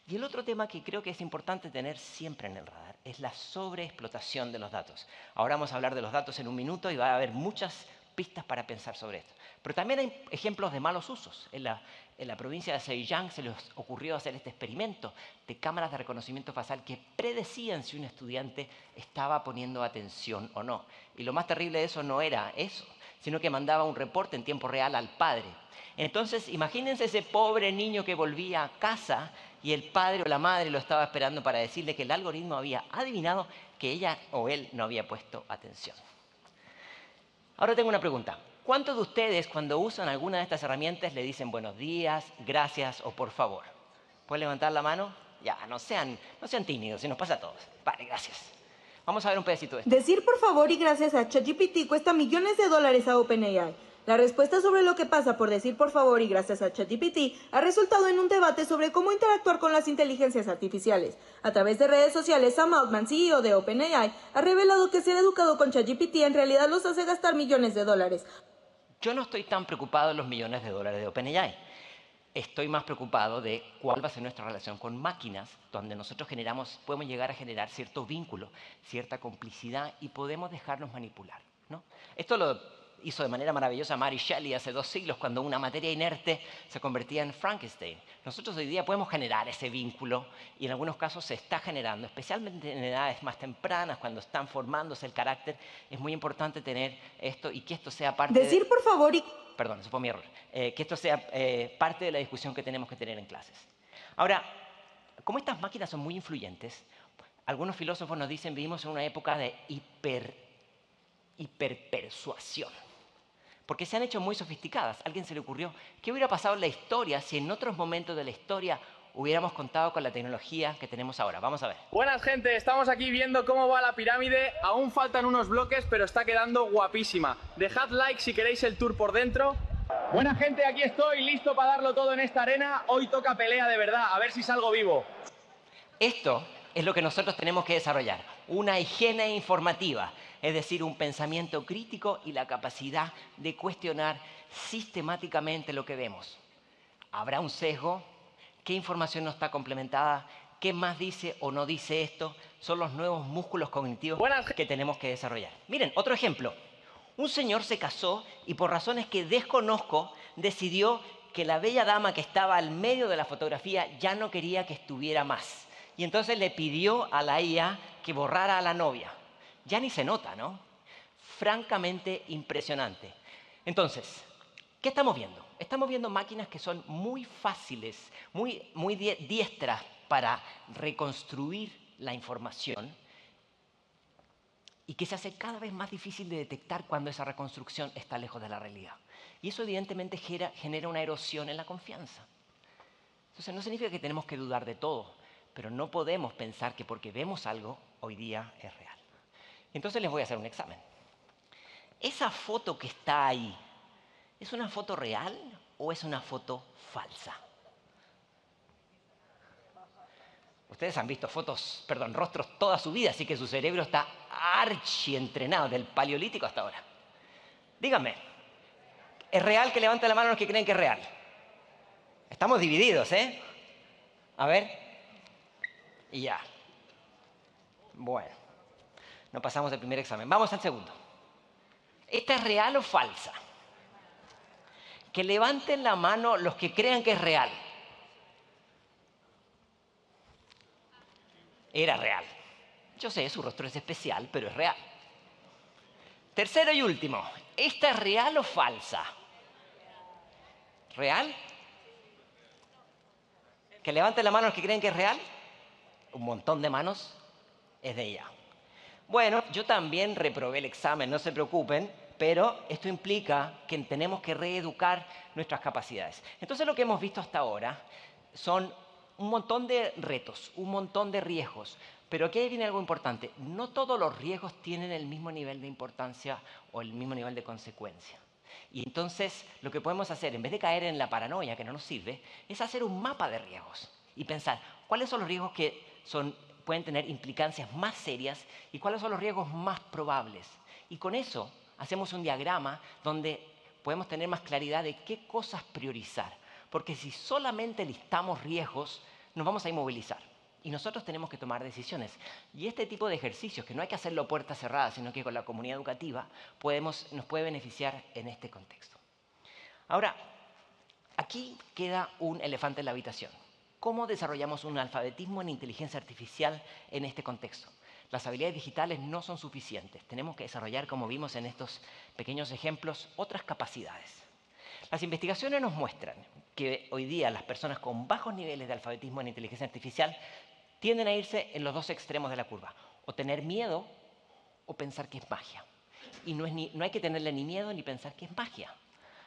Y el otro tema que creo que es importante tener siempre en el radar es la sobreexplotación de los datos. Ahora vamos a hablar de los datos en un minuto y va a haber muchas pistas para pensar sobre esto. Pero también hay ejemplos de malos usos. En la provincia de Zhejiang se les ocurrió hacer este experimento de cámaras de reconocimiento facial que predecían si un estudiante estaba poniendo atención o no. Y lo más terrible de eso no era eso, sino que mandaba un reporte en tiempo real al padre. Entonces, imagínense ese pobre niño que volvía a casa y el padre o la madre lo estaba esperando para decirle que el algoritmo había adivinado que ella o él no había puesto atención. Ahora tengo una pregunta. ¿Cuántos de ustedes cuando usan alguna de estas herramientas le dicen buenos días, gracias o por favor? ¿Pueden levantar la mano? Ya, no sean tímidos, se nos pasa a todos. Vale, gracias. Vamos a ver un pedacito de esto.
Decir por favor y gracias a ChatGPT cuesta millones de dólares a OpenAI. La respuesta sobre lo que pasa por decir por favor y gracias a ChatGPT ha resultado en un debate sobre cómo interactuar con las inteligencias artificiales. A través de redes sociales, Sam Altman, CEO de OpenAI, ha revelado que ser educado con ChatGPT en realidad los hace gastar millones de dólares.
Yo no estoy tan preocupado en los millones de dólares de OpenAI. Estoy más preocupado de cuál va a ser nuestra relación con máquinas, donde nosotros podemos llegar a generar cierto vínculo, cierta complicidad y podemos dejarnos manipular, ¿no? Esto lo hizo de manera maravillosa Mary Shelley hace 2 siglos, cuando una materia inerte se convertía en Frankenstein. Nosotros hoy día podemos generar ese vínculo y en algunos casos se está generando, especialmente en edades más tempranas, cuando están formándose el carácter. Es muy importante tener esto y que esto sea parte
Decir por favor y...
Perdón, eso fue mi error. Que esto sea parte de la discusión que tenemos que tener en clases. Ahora, como estas máquinas son muy influyentes, algunos filósofos nos dicen que vivimos en una época de hiperpersuasión. Porque se han hecho muy sofisticadas. A alguien se le ocurrió, ¿qué hubiera pasado en la historia si en otros momentos de la historia hubiéramos contado con la tecnología que tenemos ahora? Vamos a ver.
Buenas, gente. Estamos aquí viendo cómo va la pirámide. Aún faltan unos bloques, pero está quedando guapísima. Dejad like si queréis el tour por dentro. Buena, gente. Aquí estoy, listo para darlo todo en esta arena. Hoy toca pelea de verdad. A ver si salgo vivo.
Esto es lo que nosotros tenemos que desarrollar. Una higiene informativa. Es decir, un pensamiento crítico y la capacidad de cuestionar sistemáticamente lo que vemos. ¿Habrá un sesgo? ¿Qué información no está complementada? ¿Qué más dice o no dice esto? Son los nuevos músculos cognitivos que tenemos que desarrollar. Miren, otro ejemplo. Un señor se casó y por razones que desconozco decidió que la bella dama que estaba al medio de la fotografía ya no quería que estuviera más. Y entonces le pidió a la IA que borrara a la novia. Ya ni se nota, ¿no? Francamente impresionante. Entonces, ¿qué estamos viendo? Estamos viendo máquinas que son muy fáciles, muy diestras para reconstruir la información y que se hace cada vez más difícil de detectar cuando esa reconstrucción está lejos de la realidad. Y eso evidentemente genera una erosión en la confianza. Entonces no significa que tenemos que dudar de todo, pero no podemos pensar que porque vemos algo hoy día es real. Entonces les voy a hacer un examen. ¿Esa foto que está ahí es una foto real o es una foto falsa? Ustedes han visto rostros toda su vida, así que su cerebro está archientrenado del paleolítico hasta ahora. Díganme, ¿es real? Que levanten la mano los que creen que es real. Estamos divididos, ¿eh? A ver. Y ya. Bueno, no pasamos el primer examen. Vamos al segundo. ¿Esta es real o falsa? Que levanten la mano los que crean que es real. Era real. Yo sé, su rostro es especial, pero es real. Tercero y último. ¿Esta es real o falsa? ¿Real? Que levanten la mano los que creen que es real. Un montón de manos. Es de ella. Bueno, yo también reprobé el examen, no se preocupen, pero esto implica que tenemos que reeducar nuestras capacidades. Entonces lo que hemos visto hasta ahora son un montón de retos, un montón de riesgos, pero aquí viene algo importante. No todos los riesgos tienen el mismo nivel de importancia o el mismo nivel de consecuencia. Y entonces lo que podemos hacer, en vez de caer en la paranoia, que no nos sirve, es hacer un mapa de riesgos y pensar cuáles son los riesgos que pueden tener implicancias más serias y cuáles son los riesgos más probables. Y con eso hacemos un diagrama donde podemos tener más claridad de qué cosas priorizar. Porque si solamente listamos riesgos, nos vamos a inmovilizar. Y nosotros tenemos que tomar decisiones. Y este tipo de ejercicios, que no hay que hacerlo a puerta cerrada, sino que con la comunidad educativa, nos puede beneficiar en este contexto. Ahora, aquí queda un elefante en la habitación. ¿Cómo desarrollamos un alfabetismo en inteligencia artificial en este contexto? Las habilidades digitales no son suficientes. Tenemos que desarrollar, como vimos en estos pequeños ejemplos, otras capacidades. Las investigaciones nos muestran que hoy día las personas con bajos niveles de alfabetismo en inteligencia artificial tienden a irse en los dos extremos de la curva. O tener miedo o pensar que es magia. Y no hay que tenerle ni miedo ni pensar que es magia.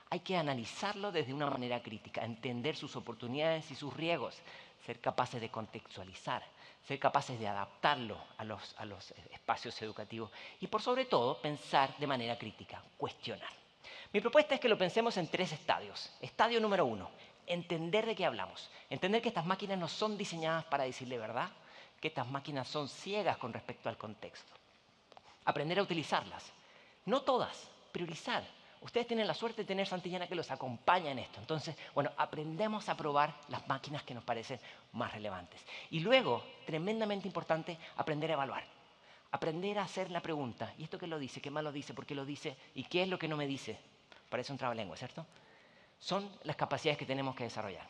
Hay que analizarlo desde una manera crítica, entender sus oportunidades y sus riesgos, ser capaces de contextualizar, ser capaces de adaptarlo a los espacios educativos y, por sobre todo, pensar de manera crítica, cuestionar. Mi propuesta es que lo pensemos en 3 estadios. Estadio número 1, entender de qué hablamos. Entender que estas máquinas no son diseñadas para decirle verdad, que estas máquinas son ciegas con respecto al contexto. Aprender a utilizarlas. No todas, priorizar. Ustedes tienen la suerte de tener Santillana que los acompaña en esto. Entonces, bueno, aprendemos a probar las máquinas que nos parecen más relevantes. Y luego, tremendamente importante, aprender a evaluar. Aprender a hacer la pregunta. ¿Y esto qué lo dice? ¿Qué más lo dice? ¿Por qué lo dice? ¿Y qué es lo que no me dice? Parece un trabalengua, ¿cierto? Son las capacidades que tenemos que desarrollar.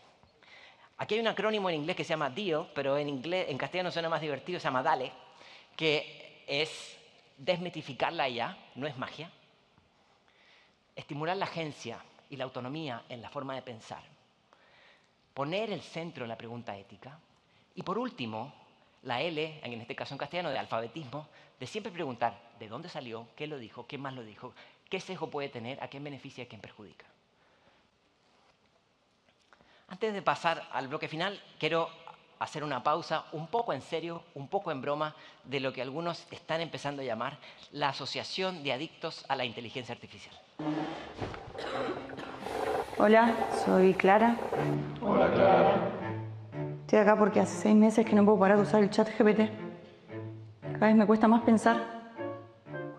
Aquí hay un acrónimo en inglés que se llama DEAL, pero en castellano suena más divertido, se llama DALE, que es desmitificar la IA, no es magia. Estimular la agencia y la autonomía en la forma de pensar. Poner el centro en la pregunta ética. Y por último, la L, en este caso en castellano, de alfabetismo, de siempre preguntar de dónde salió, qué lo dijo, qué más lo dijo, qué sesgo puede tener, a quién beneficia y a quién perjudica. Antes de pasar al bloque final, quiero hacer una pausa un poco en serio, un poco en broma, de lo que algunos están empezando a llamar la Asociación de Adictos a la Inteligencia Artificial.
Hola, soy Clara.
Hola, Clara.
Estoy acá porque hace 6 meses que no puedo parar de usar el chat GPT. Cada vez me cuesta más pensar.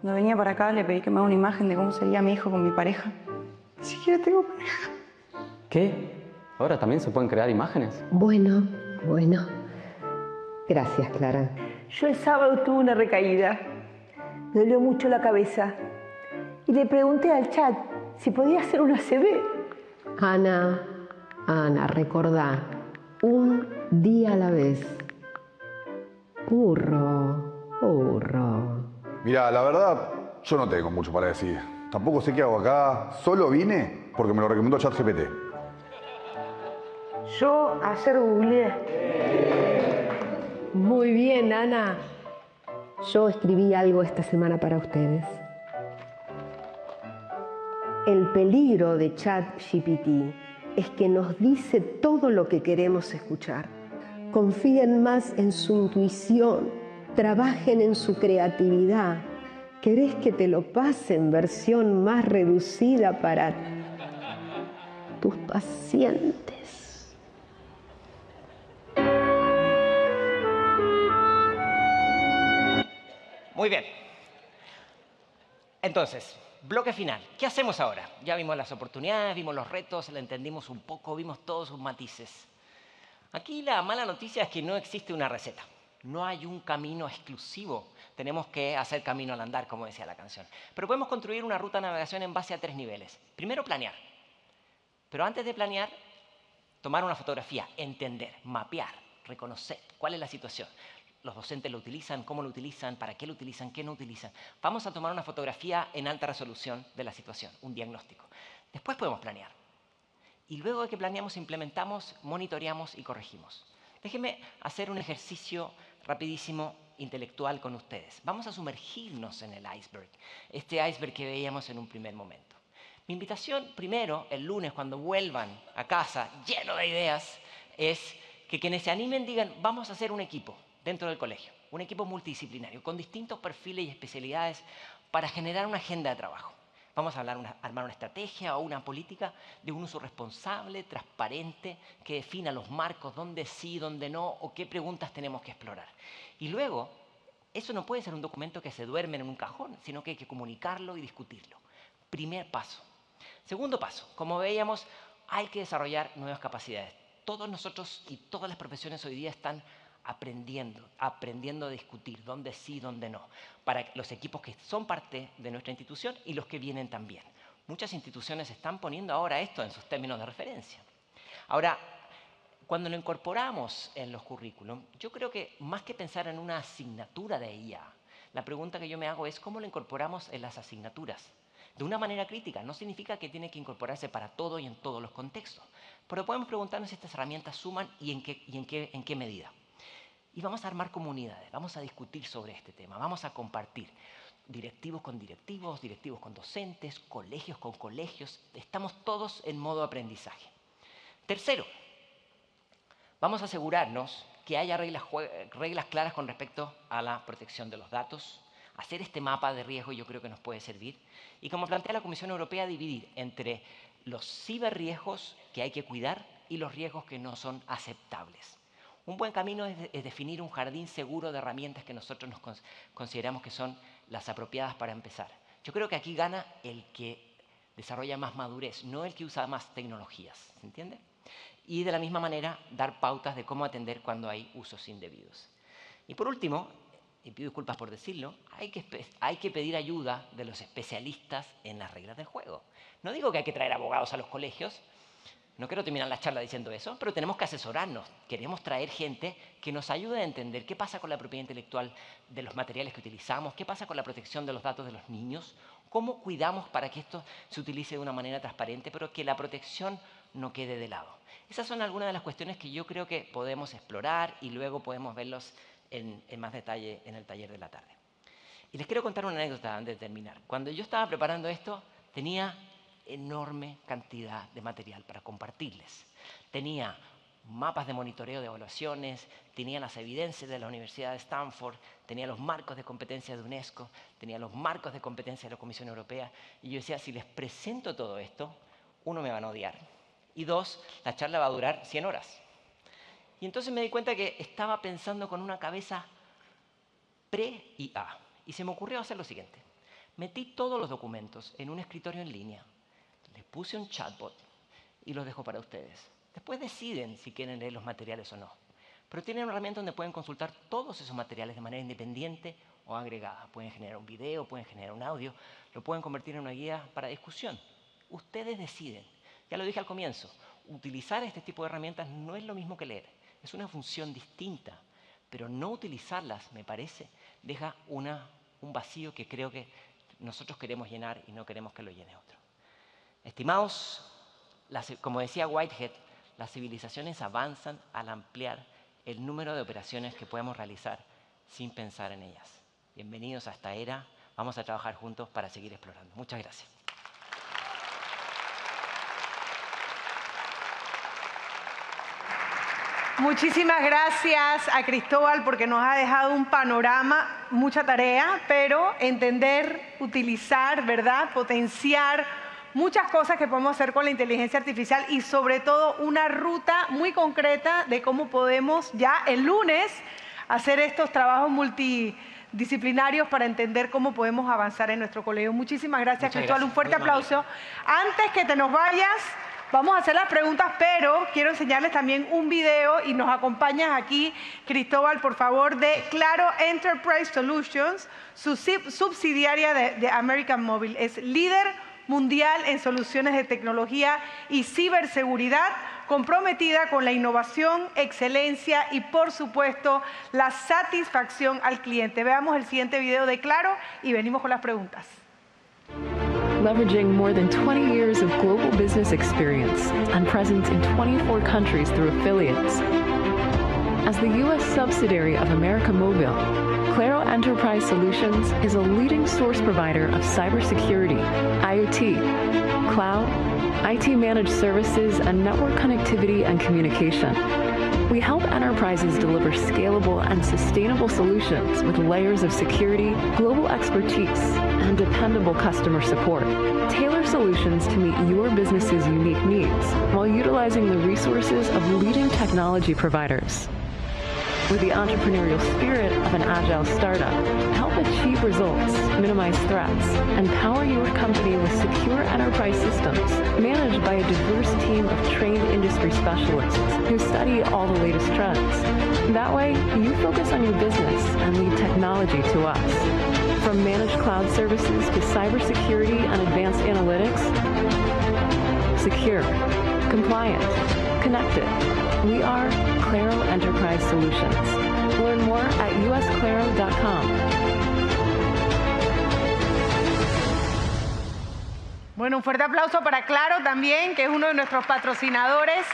Cuando venía para acá le pedí que me haga una imagen de cómo sería mi hijo con mi pareja. Ni siquiera tengo pareja.
¿Qué? ¿Ahora también se pueden crear imágenes?
Bueno. Gracias, Clara.
Yo el sábado tuve una recaída. Me dolió mucho la cabeza. Y le pregunté al chat si podía hacer una ACV.
Ana, recordá. Un día a la vez. Burro.
Mirá, la verdad, yo no tengo mucho para decir. Tampoco sé qué hago acá. Solo vine porque me lo recomendó ChatGPT.
Yo ayer googleé.
Muy bien, Ana. Yo escribí algo esta semana para ustedes. El peligro de ChatGPT es que nos dice todo lo que queremos escuchar. Confíen más en su intuición, trabajen en su creatividad. ¿Querés que te lo pase en versión más reducida para tus pacientes?
Muy bien. Entonces, bloque final. ¿Qué hacemos ahora? Ya vimos las oportunidades, vimos los retos, la entendimos un poco, vimos todos sus matices. Aquí la mala noticia es que no existe una receta. No hay un camino exclusivo. Tenemos que hacer camino al andar, como decía la canción. Pero podemos construir una ruta de navegación en base a 3 niveles. Primero, planear. Pero antes de planear, tomar una fotografía, entender, mapear, reconocer cuál es la situación. Los docentes lo utilizan, cómo lo utilizan, para qué lo utilizan, qué no utilizan. Vamos a tomar una fotografía en alta resolución de la situación, un diagnóstico. Después podemos planear. Y luego de que planeamos, implementamos, monitoreamos y corregimos. Déjenme hacer un ejercicio rapidísimo, intelectual con ustedes. Vamos a sumergirnos en el iceberg, este iceberg que veíamos en un primer momento. Mi invitación primero, el lunes, cuando vuelvan a casa lleno de ideas, es que quienes se animen digan, vamos a hacer un equipo dentro del colegio, un equipo multidisciplinario, con distintos perfiles y especialidades para generar una agenda de trabajo. Vamos a armar una estrategia o una política de un uso responsable, transparente, que defina los marcos, dónde sí, dónde no, o qué preguntas tenemos que explorar. Y luego, eso no puede ser un documento que se duerme en un cajón, sino que hay que comunicarlo y discutirlo. Primer paso. Segundo paso, como veíamos, hay que desarrollar nuevas capacidades. Todos nosotros y todas las profesiones hoy día están aprendiendo a discutir dónde sí, dónde no, para los equipos que son parte de nuestra institución y los que vienen también. Muchas instituciones están poniendo ahora esto en sus términos de referencia. Ahora, cuando lo incorporamos en los currículum, yo creo que más que pensar en una asignatura de IA, la pregunta que yo me hago es cómo lo incorporamos en las asignaturas. De una manera crítica, no significa que tiene que incorporarse para todo y en todos los contextos, pero podemos preguntarnos si estas herramientas suman y en qué medida. Y vamos a armar comunidades, vamos a discutir sobre este tema, vamos a compartir directivos con directivos, directivos con docentes, colegios con colegios. Estamos todos en modo aprendizaje. Tercero, vamos a asegurarnos que haya reglas claras con respecto a la protección de los datos. Hacer este mapa de riesgo yo creo que nos puede servir. Y como plantea la Comisión Europea, dividir entre los ciberriesgos que hay que cuidar y los riesgos que no son aceptables. Un buen camino es definir un jardín seguro de herramientas que nosotros consideramos que son las apropiadas para empezar. Yo creo que aquí gana el que desarrolla más madurez, no el que usa más tecnologías, ¿se entiende? Y de la misma manera, dar pautas de cómo atender cuando hay usos indebidos. Y por último, y pido disculpas por decirlo, hay que pedir ayuda de los especialistas en las reglas del juego. No digo que hay que traer abogados a los colegios, no quiero terminar la charla diciendo eso, pero tenemos que asesorarnos. Queremos traer gente que nos ayude a entender qué pasa con la propiedad intelectual de los materiales que utilizamos, qué pasa con la protección de los datos de los niños, cómo cuidamos para que esto se utilice de una manera transparente, pero que la protección no quede de lado. Esas son algunas de las cuestiones que yo creo que podemos explorar y luego podemos verlos en más detalle en el taller de la tarde. Y les quiero contar una anécdota antes de terminar. Cuando yo estaba preparando esto, tenía enorme cantidad de material para compartirles. Tenía mapas de monitoreo de evaluaciones, tenía las evidencias de la Universidad de Stanford, tenía los marcos de competencia de UNESCO, tenía los marcos de competencia de la Comisión Europea, y yo decía, si les presento todo esto, uno, me van a odiar, y dos, la charla va a durar 100 horas. Y entonces me di cuenta que estaba pensando con una cabeza pre-IA, y se me ocurrió hacer lo siguiente. Metí todos los documentos en un escritorio en línea, les puse un chatbot y los dejo para ustedes. Después deciden si quieren leer los materiales o no. Pero tienen una herramienta donde pueden consultar todos esos materiales de manera independiente o agregada. Pueden generar un video, pueden generar un audio, lo pueden convertir en una guía para discusión. Ustedes deciden. Ya lo dije al comienzo, utilizar este tipo de herramientas no es lo mismo que leer. Es una función distinta, pero no utilizarlas, me parece, deja un un vacío que creo que nosotros queremos llenar y no queremos que lo llene otro. Estimados, como decía Whitehead, las civilizaciones avanzan al ampliar el número de operaciones que podemos realizar sin pensar en ellas. Bienvenidos a esta era. Vamos a trabajar juntos para seguir explorando. Muchas gracias.
Muchísimas gracias a Cristóbal porque nos ha dejado un panorama, mucha tarea, pero entender, utilizar, ¿verdad? Potenciar muchas cosas que podemos hacer con la inteligencia artificial y sobre todo una ruta muy concreta de cómo podemos ya el lunes hacer estos trabajos multidisciplinarios para entender cómo podemos avanzar en nuestro colegio. Muchísimas gracias, Cristóbal. Un fuerte aplauso. Antes que te nos vayas, vamos a hacer las preguntas, pero quiero enseñarles también un video y nos acompañas aquí, Cristóbal, por favor, de Claro Enterprise Solutions, su subsidiaria de American Mobile. Es líder mundial en soluciones de tecnología y ciberseguridad, comprometida con la innovación, excelencia y, por supuesto, la satisfacción al cliente. Veamos el siguiente video de Claro y venimos con las preguntas.
Leveraging more than 20 years of global business experience and presence in 24 countries through affiliates. As the U.S. subsidiary of América Móvil, Claro Enterprise Solutions is a leading source provider of cybersecurity, IoT, cloud, IT managed services, and network connectivity and communication. We help enterprises deliver scalable and sustainable solutions with layers of security, global expertise, and dependable customer support. Tailor solutions to meet your business's unique needs while utilizing the resources of leading technology providers. With the entrepreneurial spirit of an agile startup, help achieve results, minimize threats, and power your company with secure enterprise systems managed by a diverse team of trained industry specialists who study all the latest trends. That way, you focus on your business and leave technology to us. From managed cloud services to cybersecurity and advanced analytics, secure, compliant, connected. We are Claro Enterprise Solutions. Learn more at usclaro.com.
Bueno, un fuerte aplauso para Claro también, que es uno de nuestros patrocinadores.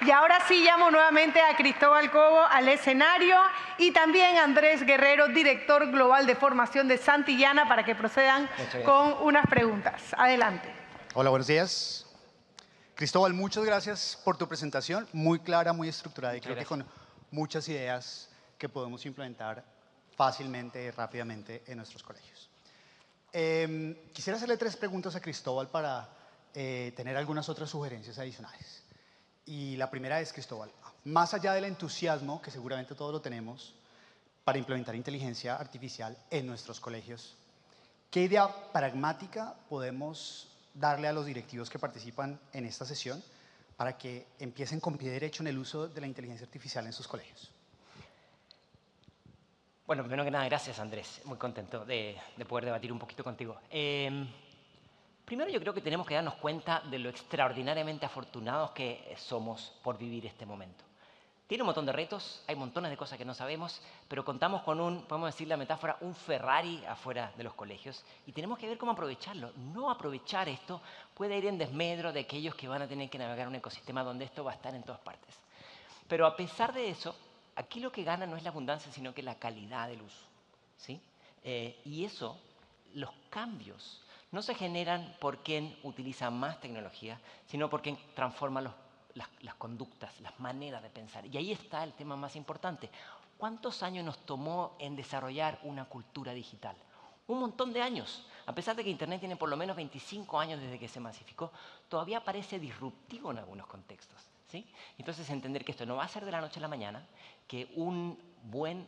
Y ahora sí llamo nuevamente a Cristóbal Cobo al escenario y también a Andrés Guerrero, director global de formación de Santillana, para que procedan con unas preguntas. Adelante.
Hola, buenos días. Cristóbal, muchas gracias por tu presentación, muy clara, muy estructurada y creo que con muchas ideas que podemos implementar fácilmente y rápidamente en nuestros colegios. Quisiera hacerle 3 preguntas a Cristóbal para tener algunas otras sugerencias adicionales. Y la primera es, Cristóbal, más allá del entusiasmo, que seguramente todos lo tenemos, para implementar inteligencia artificial en nuestros colegios, ¿qué idea pragmática podemos darle a los directivos que participan en esta sesión para que empiecen con pie derecho en el uso de la inteligencia artificial en sus colegios?
Bueno, primero que nada, gracias Andrés. Muy contento de poder debatir un poquito contigo. Primero yo creo que tenemos que darnos cuenta de lo extraordinariamente afortunados que somos por vivir este momento. Tiene un montón de retos, hay montones de cosas que no sabemos, pero contamos con podemos decir la metáfora, un Ferrari afuera de los colegios y tenemos que ver cómo aprovecharlo. No aprovechar esto puede ir en desmedro de aquellos que van a tener que navegar un ecosistema donde esto va a estar en todas partes. Pero a pesar de eso, aquí lo que gana no es la abundancia, sino que la calidad del uso, ¿sí? Y eso, los cambios, no se generan por quien utiliza más tecnología, sino por quien transforma las conductas, las maneras de pensar. Y ahí está el tema más importante. ¿Cuántos años nos tomó en desarrollar una cultura digital? Un montón de años. A pesar de que Internet tiene por lo menos 25 años desde que se masificó, todavía parece disruptivo en algunos contextos, ¿sí? Entonces, entender que esto no va a ser de la noche a la mañana, que un buen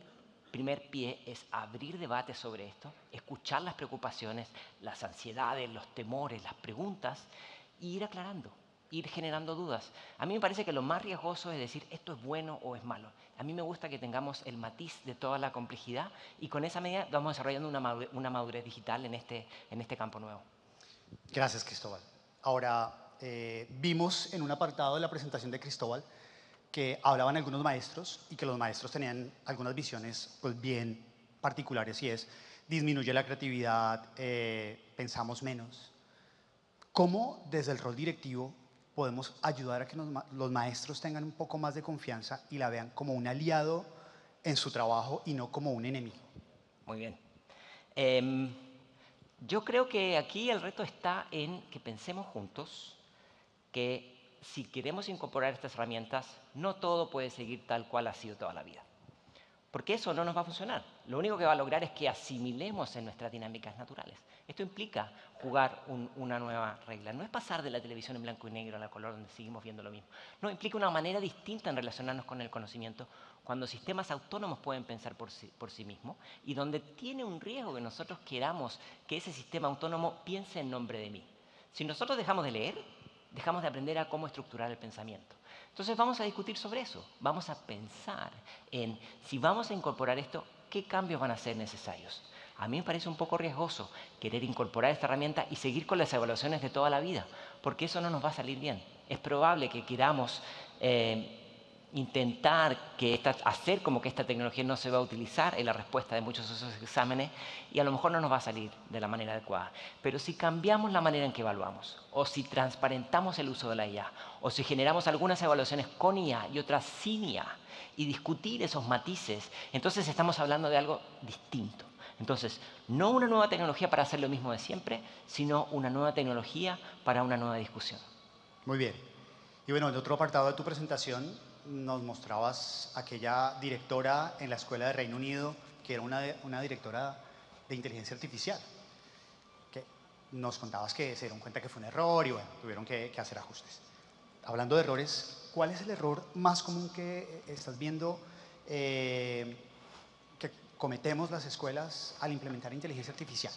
primer pie es abrir debates sobre esto, escuchar las preocupaciones, las ansiedades, los temores, las preguntas, e ir aclarando, ir generando dudas. A mí me parece que lo más riesgoso es decir esto es bueno o es malo. A mí me gusta que tengamos el matiz de toda la complejidad y con esa medida vamos desarrollando una madurez digital en este campo nuevo.
Gracias, Cristóbal. Ahora, vimos en un apartado de la presentación de Cristóbal que hablaban algunos maestros y que los maestros tenían algunas visiones pues, bien particulares y es disminuye la creatividad, pensamos menos. ¿Cómo desde el rol directivo podemos ayudar a que los maestros tengan un poco más de confianza y la vean como un aliado en su trabajo y no como un enemigo?
Muy bien. Yo creo que aquí el reto está en que pensemos juntos que si queremos incorporar estas herramientas, no todo puede seguir tal cual ha sido toda la vida. Porque eso no nos va a funcionar. Lo único que va a lograr es que asimilemos en nuestras dinámicas naturales. Esto implica jugar una nueva regla. No es pasar de la televisión en blanco y negro a la color donde seguimos viendo lo mismo. No, implica una manera distinta en relacionarnos con el conocimiento cuando sistemas autónomos pueden pensar por sí mismos y donde tiene un riesgo que nosotros queramos que ese sistema autónomo piense en nombre de mí. Si nosotros dejamos de leer, dejamos de aprender a cómo estructurar el pensamiento. Entonces vamos a discutir sobre eso. Vamos a pensar en si vamos a incorporar esto, ¿qué cambios van a ser necesarios? A mí me parece un poco riesgoso querer incorporar esta herramienta y seguir con las evaluaciones de toda la vida, porque eso no nos va a salir bien. Es probable que queramos intentar hacer como que esta tecnología no se va a utilizar en la respuesta de muchos de esos exámenes y a lo mejor no nos va a salir de la manera adecuada. Pero si cambiamos la manera en que evaluamos, o si transparentamos el uso de la IA, o si generamos algunas evaluaciones con IA y otras sin IA, y discutir esos matices, entonces estamos hablando de algo distinto. Entonces, no una nueva tecnología para hacer lo mismo de siempre, sino una nueva tecnología para una nueva discusión.
Muy bien. Y bueno, en otro apartado de tu presentación nos mostrabas aquella directora en la escuela de Reino Unido, que era una directora de inteligencia artificial, que nos contabas que se dieron cuenta que fue un error y bueno, tuvieron que hacer ajustes. Hablando de errores, ¿cuál es el error más común que estás viendo que cometemos las escuelas al implementar inteligencia artificial?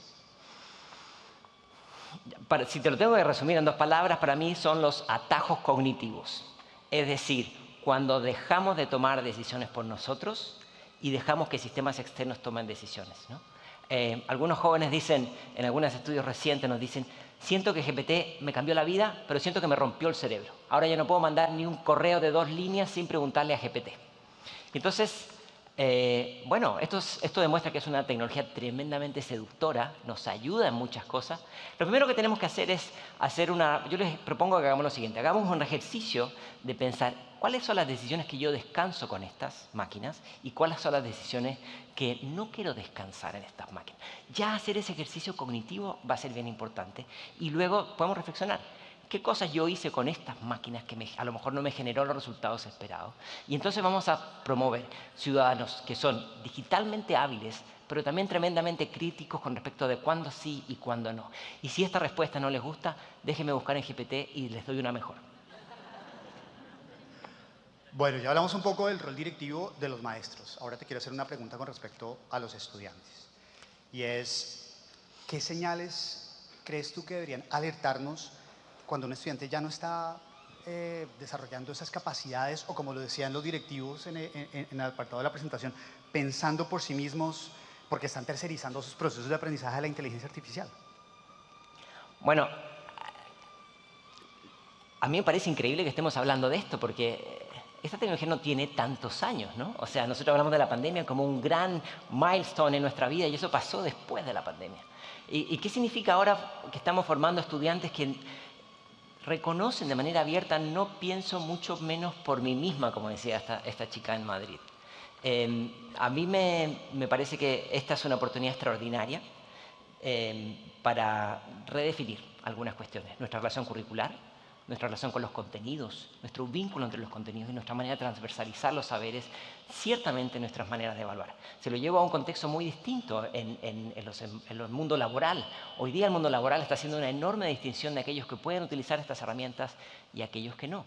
Si te lo tengo que resumir en 2 palabras, para mí son los atajos cognitivos. Es decir, cuando dejamos de tomar decisiones por nosotros y dejamos que sistemas externos tomen decisiones, ¿no? Algunos jóvenes dicen, en algunos estudios recientes nos dicen, siento que GPT me cambió la vida, pero siento que me rompió el cerebro. Ahora ya no puedo mandar ni un correo de 2 líneas sin preguntarle a GPT. Entonces, bueno, esto demuestra que es una tecnología tremendamente seductora, nos ayuda en muchas cosas. Lo primero que tenemos que hacer es yo les propongo que hagamos lo siguiente, hagamos un ejercicio de pensar cuáles son las decisiones que yo descanso con estas máquinas y cuáles son las decisiones que no quiero descansar en estas máquinas. Ya hacer ese ejercicio cognitivo va a ser bien importante y luego podemos reflexionar. ¿Qué cosas yo hice con estas máquinas que a lo mejor no me generó los resultados esperados? Y entonces vamos a promover ciudadanos que son digitalmente hábiles, pero también tremendamente críticos con respecto de cuándo sí y cuándo no. Y si esta respuesta no les gusta, déjenme buscar en GPT y les doy una mejor.
Bueno, ya hablamos un poco del rol directivo de los maestros. Ahora te quiero hacer una pregunta con respecto a los estudiantes. Y es, ¿qué señales crees tú que deberían alertarnos cuando un estudiante ya no está desarrollando esas capacidades o, como lo decían los directivos en el apartado de la presentación, pensando por sí mismos porque están tercerizando sus procesos de aprendizaje a la inteligencia artificial?
Bueno, a mí me parece increíble que estemos hablando de esto porque esta tecnología no tiene tantos años, ¿no? O sea, nosotros hablamos de la pandemia como un gran milestone en nuestra vida y eso pasó después de la pandemia. ¿Y qué significa ahora que estamos formando estudiantes que reconocen de manera abierta, no pienso mucho menos por mí misma, como decía esta chica en Madrid? A mí me parece que esta es una oportunidad extraordinaria para redefinir algunas cuestiones. Nuestra relación curricular, nuestra relación con los contenidos, nuestro vínculo entre los contenidos y nuestra manera de transversalizar los saberes, ciertamente nuestras maneras de evaluar. Se lo llevo a un contexto muy distinto en el mundo laboral. Hoy día el mundo laboral está haciendo una enorme distinción de aquellos que pueden utilizar estas herramientas y aquellos que no.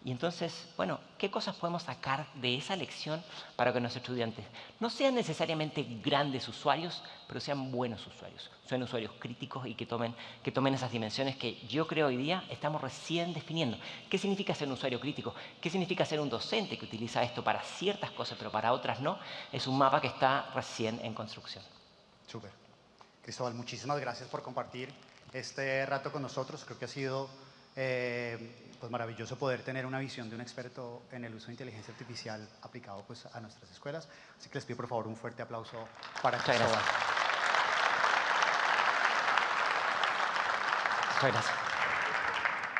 Y entonces, bueno, ¿qué cosas podemos sacar de esa lección para que nuestros estudiantes no sean necesariamente grandes usuarios, pero sean buenos usuarios? Sean usuarios críticos y que tomen esas dimensiones que yo creo hoy día estamos recién definiendo. ¿Qué significa ser un usuario crítico? ¿Qué significa ser un docente que utiliza esto para ciertas cosas, pero para otras no? Es un mapa que está recién en construcción.
Súper. Cristóbal, muchísimas gracias por compartir este rato con nosotros. Creo que ha sido pues maravilloso poder tener una visión de un experto en el uso de inteligencia artificial aplicado pues a nuestras escuelas. Así que les pido por favor un fuerte aplauso para Cristóbal.
Muchas gracias.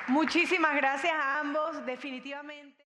Muchísimas gracias a ambos, definitivamente.